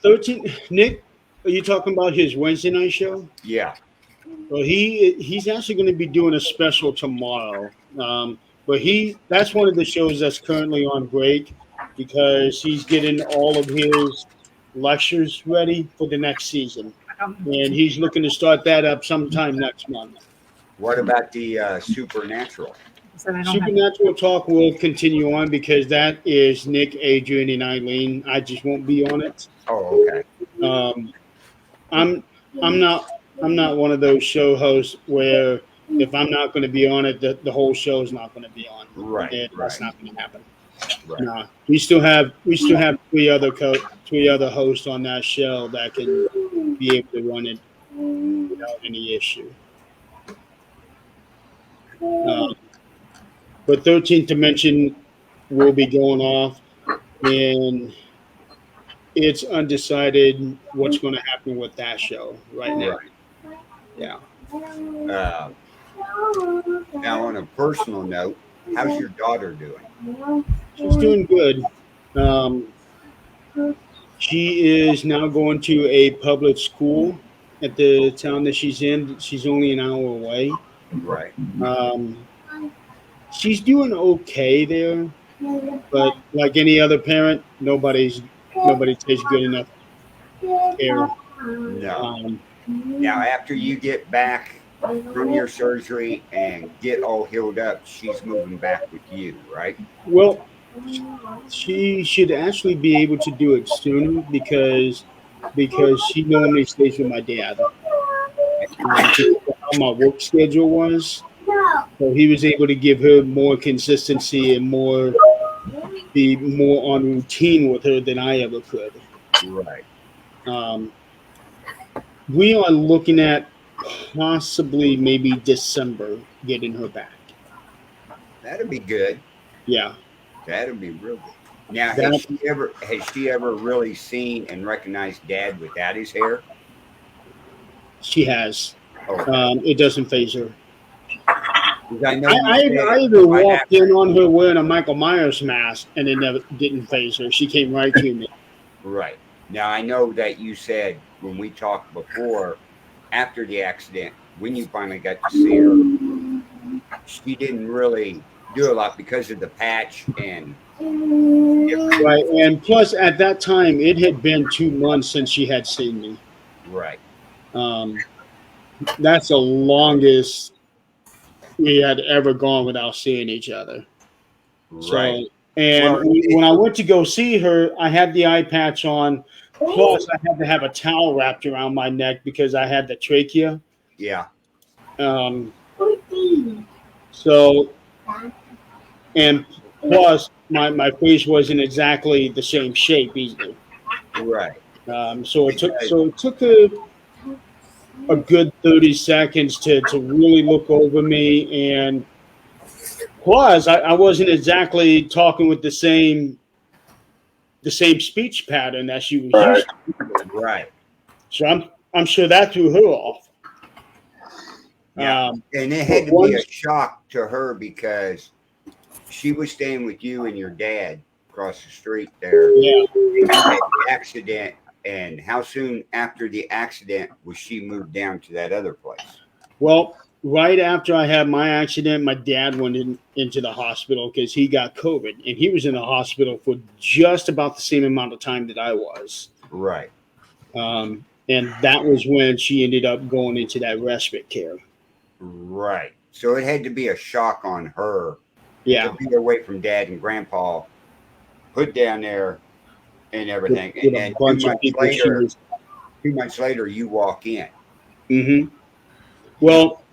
13. Nick, are you talking about his Wednesday night show? Yeah. Well, he's actually going to be doing a special tomorrow. But that's one of the shows that's currently on break because he's getting all of his lectures ready for the next season, and he's looking to start that up sometime next month. What about the Supernatural? Supernatural talk will continue on because that is Nick, Adrian, and Eileen. I just won't be on it. Oh, okay. I'm not one of those show hosts where if I'm not going to be on it, the whole show is not going to be on. Right. That's not going to happen. Right. No, we still have 3 other hosts on that show that can be able to run it without any issue. But 13th Dimension will be going off, and it's undecided what's going to happen with that show right now. Yeah. Now, on a personal note, how's your daughter doing? She's doing good. She is now going to a public school at the town that she's in. She's only an hour away. Right. She's doing okay there, but like any other parent, nobody takes good enough care. No. Now, after you get back from your surgery and get all healed up, she's moving back with you, right? Well, she should actually be able to do it sooner because she normally stays with my dad. How my work schedule was, so he was able to give her more consistency and be more on routine with her than I ever could. Right. We are looking at possibly maybe December getting her back. That'd be good. Yeah. That'd be real good. Now, has she ever really seen and recognized Dad without his hair? She has. Okay. It doesn't phase her. I even walked in on her wearing a Michael Myers mask, and it didn't phase her. She came right to me. Right. Now, I know that you said when we talked before, after the accident, when you finally got to see her, she didn't really do a lot because of the patch and right. And plus, at that time, it had been 2 months since she had seen me. Right. That's the longest we had ever gone without seeing each other. Right. So, and when I went to go see her, I had the eye patch on. Plus, I had to have a towel wrapped around my neck because I had the trachea. Yeah. So, and plus, my face wasn't exactly the same shape either. Right. So it took a good 30 seconds to really look over me, and plus I wasn't exactly talking with the same speech pattern that she was used to. Right. So I'm sure that threw her off. Yeah. And it had to be a shock to her because she was staying with you and your dad across the street there. Yeah. You had the accident. And how soon after the accident was she moved down to that other place? Well, right after I had my accident, my dad went into the hospital because he got COVID, and he was in the hospital for just about the same amount of time that I was. Right. And that was when she ended up going into that respite care. Right. So it had to be a shock on her. Yeah. To be away from Dad and Grandpa, put down there. And everything, with and 2 months later, you walk in. Mm-hmm. Well,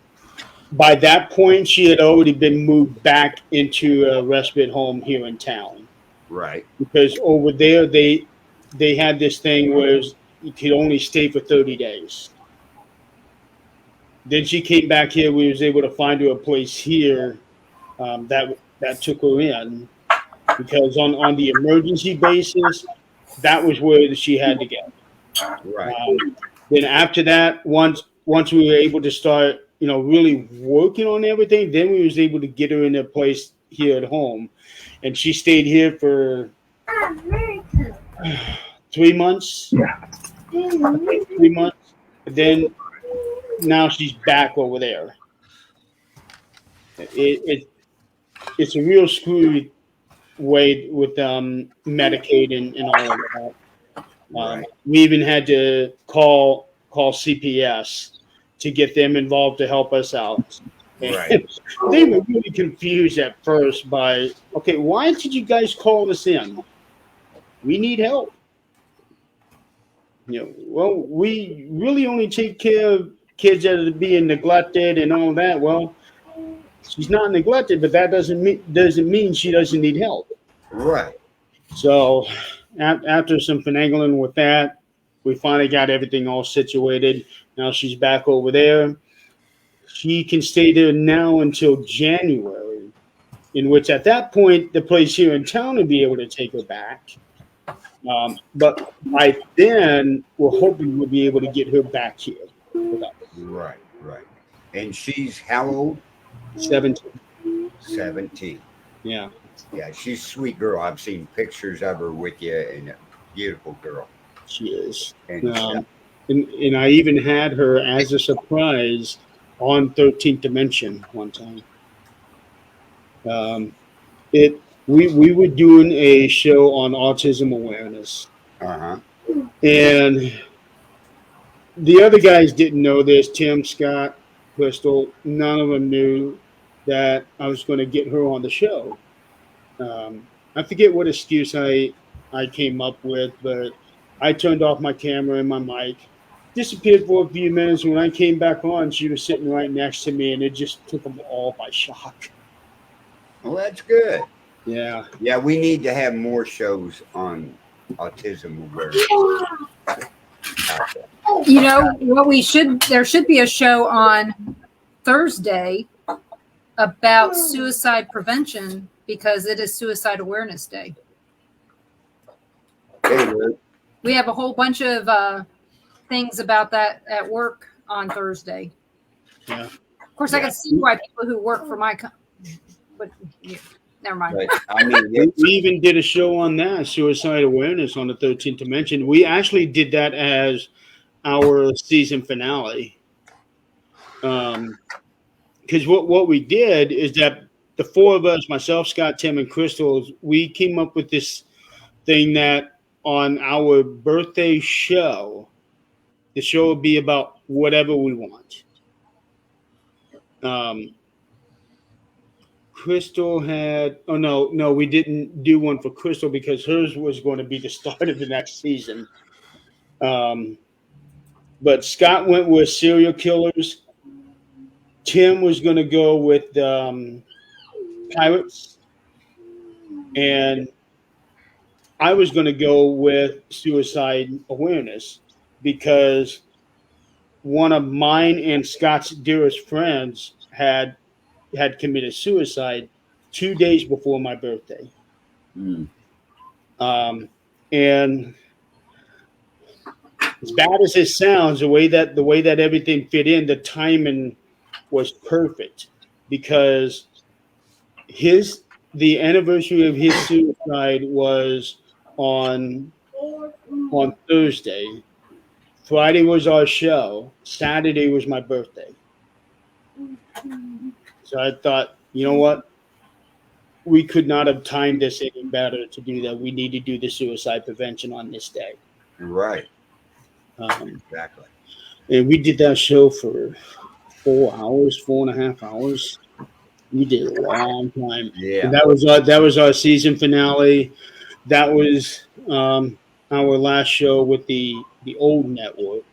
by that point, she had already been moved back into a respite home here in town. Right. Because over there, they had this thing where you could only stay for 30 days. Then she came back here. We was able to find her a place here that took her in, because on the emergency basis, that was where she had to go. Right. Then after that, once we were able to start, really working on everything, then we was able to get her in a place here at home, and she stayed here for 3 months. Yeah. 3 months. Then now she's back over there. It's a real screwy way with Medicaid and all of that. Right. We even had to call CPS to get them involved to help us out. Right. They were really confused at first by, okay, why did you guys call us in? We need help. Well, we really only take care of kids that are being neglected and all that. Well, she's not neglected, but that doesn't mean she doesn't need help. Right. So after some finagling with that, we finally got everything all situated. Now she's back over there. She can stay there now until January, in which at that point, the place here in town will be able to take her back. But by then, we're hoping we'll be able to get her back here with us. Right. And she's how old? 17. 17. Yeah. Yeah, she's a sweet girl. I've seen pictures of her with you, and a beautiful girl. She is. And I even had her as a surprise on 13th Dimension one time. We were doing a show on autism awareness. Uh-huh. And the other guys didn't know this, Tim, Scott. Crystal, none of them knew that I was going to get her on the show. I forget what excuse I came up with, but I turned off my camera and my mic, disappeared for a few minutes. When I came back on, she was sitting right next to me, and it just took them all by shock. Well, that's good. Yeah. Yeah, we need to have more shows on autism awareness. You know what we should? There should be a show on Thursday about suicide prevention because it is Suicide Awareness Day. We have a whole bunch of things about that at work on Thursday. Yeah. Of course, I can see why people who work for my company, but yeah, never mind. But, I mean, we even did a show on that, suicide awareness on the 13th dimension. We actually did that as our season finale. Because what we did is that the four of us, myself, Scott, Tim, and Crystal, we came up with this thing that on our birthday show, the show would be about whatever we want. Crystal had, no, we didn't do one for Crystal because hers was going to be the start of the next season. But Scott went with serial killers. Tim was going to go with pirates. And I was going to go with suicide awareness because one of mine and Scott's dearest friends had committed suicide 2 days before my birthday. And as bad as it sounds, the way that everything fit in, the timing was perfect because the anniversary of his suicide was on Thursday. Friday was our show. Saturday was my birthday. So I thought, you know what? We could not have timed this any better to do that. We need to do the suicide prevention on this day. right. Exactly. And we did that show for 4 hours, 4.5 hours. We did a long time. Yeah. And that was our season finale. That was our last show with the old network.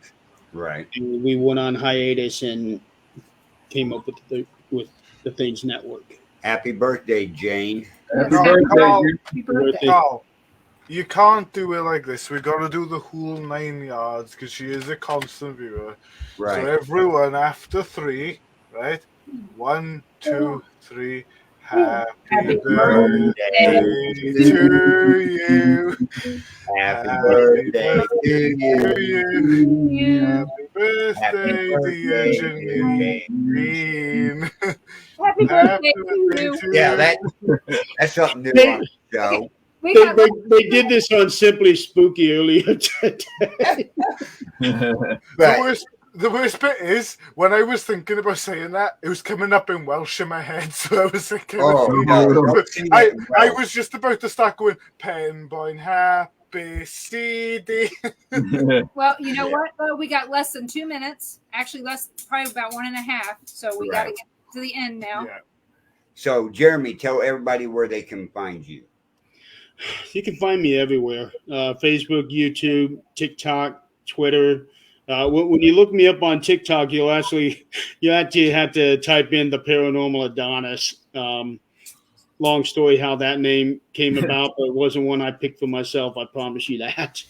Right. And we went on hiatus and came up with the Things Network. Happy birthday, Jane. Happy birthday. Happy birthday. Carl, you can't do it like this. We got to do the whole 9 yards because she is a constant viewer. Right. So everyone after 3, right? 1, 2, 3. Happy birthday to you. Happy birthday to you. Happy birthday, dear Janine Green. Happy birthday to you. Yeah, that's something new on the show. They did this on Simply Spooky earlier today. The worst bit is when I was thinking about saying that, it was coming up in Welsh in my head. So I was thinking, I was just about to start going, Penboyne happy CD. Well, you know what? We got less than 2 minutes. Actually, probably about 1.5. So we got to get to the end now. Yeah. So, Jeremy, tell everybody where they can find you. You can find me everywhere. Facebook, YouTube, TikTok, Twitter. When you look me up on TikTok, you actually have to type in the Paranormal Adonis. Long story how that name came about, but it wasn't one I picked for myself. I promise you that.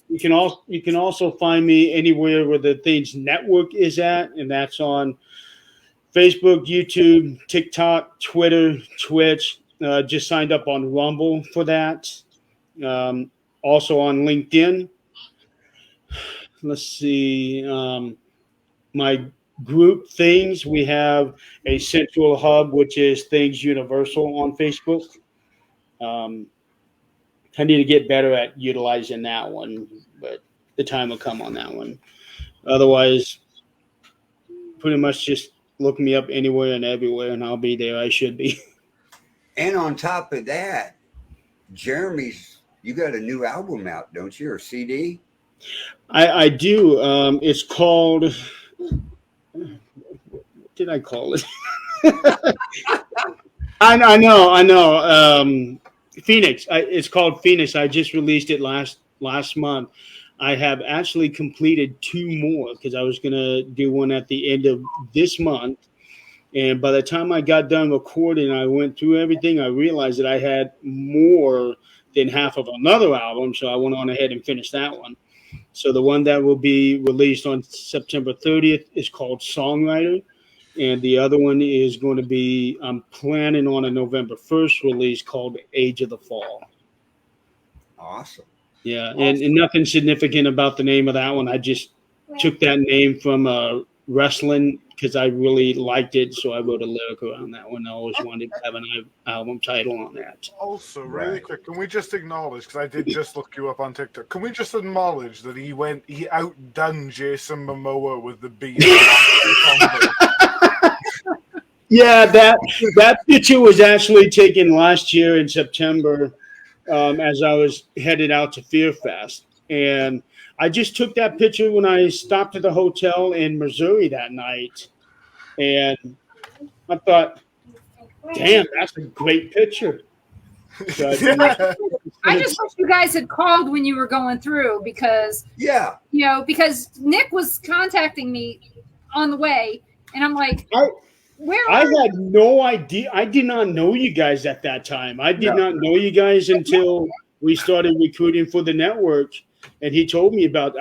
You can also find me anywhere where the Things Network is at, and that's on Facebook, YouTube, TikTok, Twitter, Twitch. Just signed up on Rumble for that. Also on LinkedIn. Let's see. My group Things, we have a central hub, which is Things Universal on Facebook. I need to get better at utilizing that one, but the time will come on that one. Otherwise, pretty much just look me up anywhere and everywhere, and I'll be there. I should be. And on top of that, Jeremy's, you got a new album out, don't you, or CD? I do. It's called, did I call it? I know. Phoenix. It's called Phoenix. I just released it last month. I have actually completed 2 more because I was gonna do one at the end of this month. And by the time I got done recording, I went through everything. I realized that I had more than half of another album, so I went on ahead and finished that one. So the one that will be released on September 30th is called Songwriter. And the other one is going to be, I'm planning on a November 1st release called Age of the Fall. Awesome. Yeah, and nothing significant about the name of that one. I just took that name from wrestling because I really liked it, so I wrote a lyric around that one. I always wanted to have an album title on that. Also, really quick, can we just acknowledge, because I did just look you up on TikTok, can we just acknowledge that he outdone Jason Momoa with the beat? Yeah, that picture was actually taken last year in September as I was headed out to Fear Fest. And I just took that picture when I stopped at the hotel in Missouri that night. And I thought, damn, that's a great picture. So I just wish you guys had called when you were going through because Nick was contacting me on the way, and I'm like, I had no idea. I did not know you guys at that time. I did not know you guys until we started recruiting for the network, and he told me about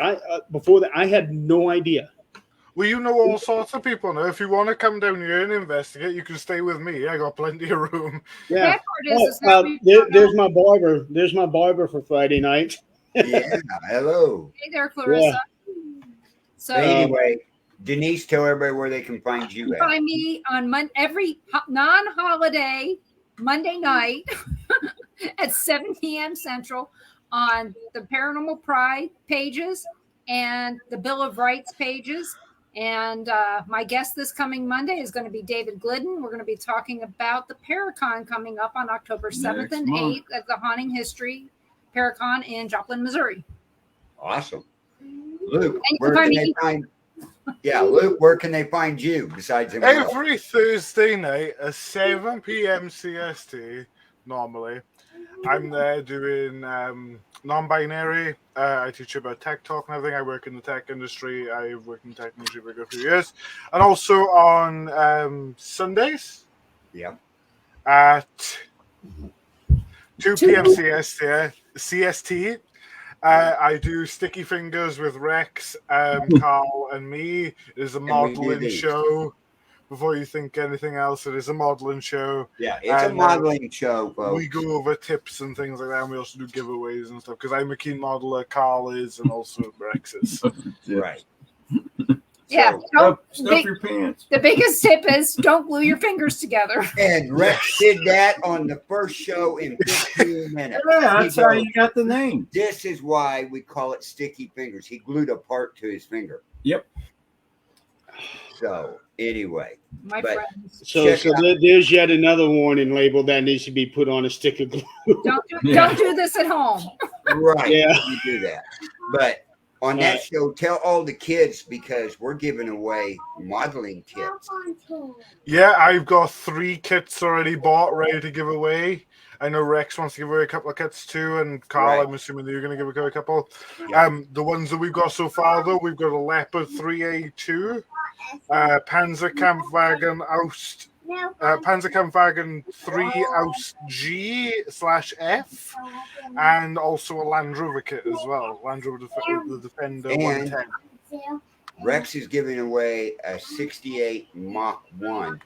before that. I had no idea. Well, you know all sorts of people now. If you want to come down here and investigate, you can stay with me. I got plenty of room. Yeah. There's my barber. There's my barber for Friday night. Yeah. Hello. Hey there, Clarissa. Yeah. So anyway, Denise, tell everybody where they can find you at. Find me on every non-holiday Monday night at 7 p.m. Central on the Paranormal Pride pages and the Bill of Rights pages. And my guest this coming Monday is going to be David Glidden. We're going to be talking about the Paracon coming up on October 7th and 8th at the Haunting History Paracon in Joplin, Missouri. Awesome. Luke, where can they find Luke, where can they find you besides every Thursday night at 7 p.m. CST normally. I'm there doing non-binary. I teach about tech talk and everything. I work in the tech industry. I've worked in the tech industry for a few years. And also on Sundays. Yeah. At 2 p.m. CST. I do Sticky Fingers with Rex, Carl, and me. It is a modeling show. Before you think anything else, it is a modeling show. Yeah, it's a modeling show, folks. We go over tips and things like that, and we also do giveaways and stuff, because I'm a keen modeler, Carl is, and also Rex is. Right. Yeah, stuff your pants. The biggest tip is don't glue your fingers together. And Rex did that on the first show in 15 minutes. Yeah, that's how you got the name. This is why we call it Sticky Fingers. He glued a part to his finger. Yep. So, anyway. My friends. So there's yet another warning label that needs to be put on a stick of glue. Don't do this at home. Right. Yeah. You do that. But on that show, tell all the kids because we're giving away modeling kits. Yeah, I've got 3 kits already bought, ready to give away. I know Rex wants to give away a couple of kits too, and Carl, I'm assuming that you're going to give away a couple. Yeah. The ones that we've got so far, though, we've got a Leopard 3A2, Panzerkampfwagen Aust, Panzerkampfwagen 3 Aust G/F, and also a Land Rover kit as well. Land Rover the Defender 110. Rex is giving away a 68 Mach 1.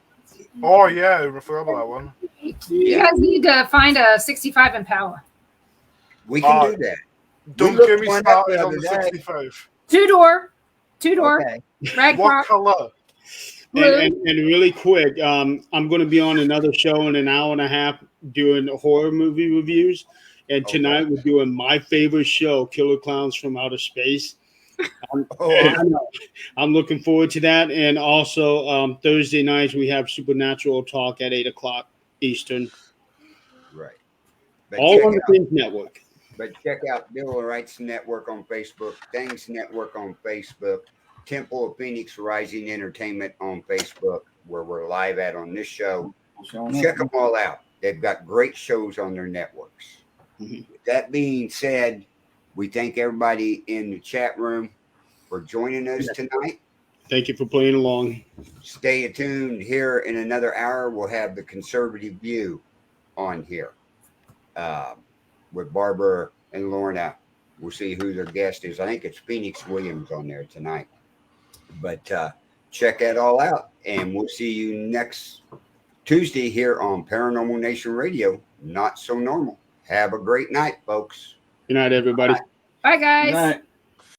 Oh, yeah, I forgot about that one. You guys need to find a 65 Impala. We can do that. Don't get me started on the 65. Two-door. Okay. What color? And really quick, I'm going to be on another show in an hour and a half doing horror movie reviews. And tonight we're doing my favorite show, Killer Clowns from Outer Space. I'm looking forward to that. And also Thursday nights we have Supernatural Talk at 8 o'clock Eastern. Right. All on the Things Network. But check out Bill of Rights Network on Facebook, Things Network on Facebook, Temple of Phoenix Rising Entertainment on Facebook, where we're live at on this show. Check them all out. They've got great shows on their networks. With that being said, we thank everybody in the chat room for joining us tonight. Thank you for playing along. Stay tuned. Here in another hour, we'll have the Conservative View on here with Barbara and Lorna. We'll see who their guest is. I think it's Phoenix Williams on there tonight. But check that all out, and we'll see you next Tuesday here on Paranormal Nation Radio. Not so normal. Have a great night, folks. Good night, everybody. Bye, guys. Good night.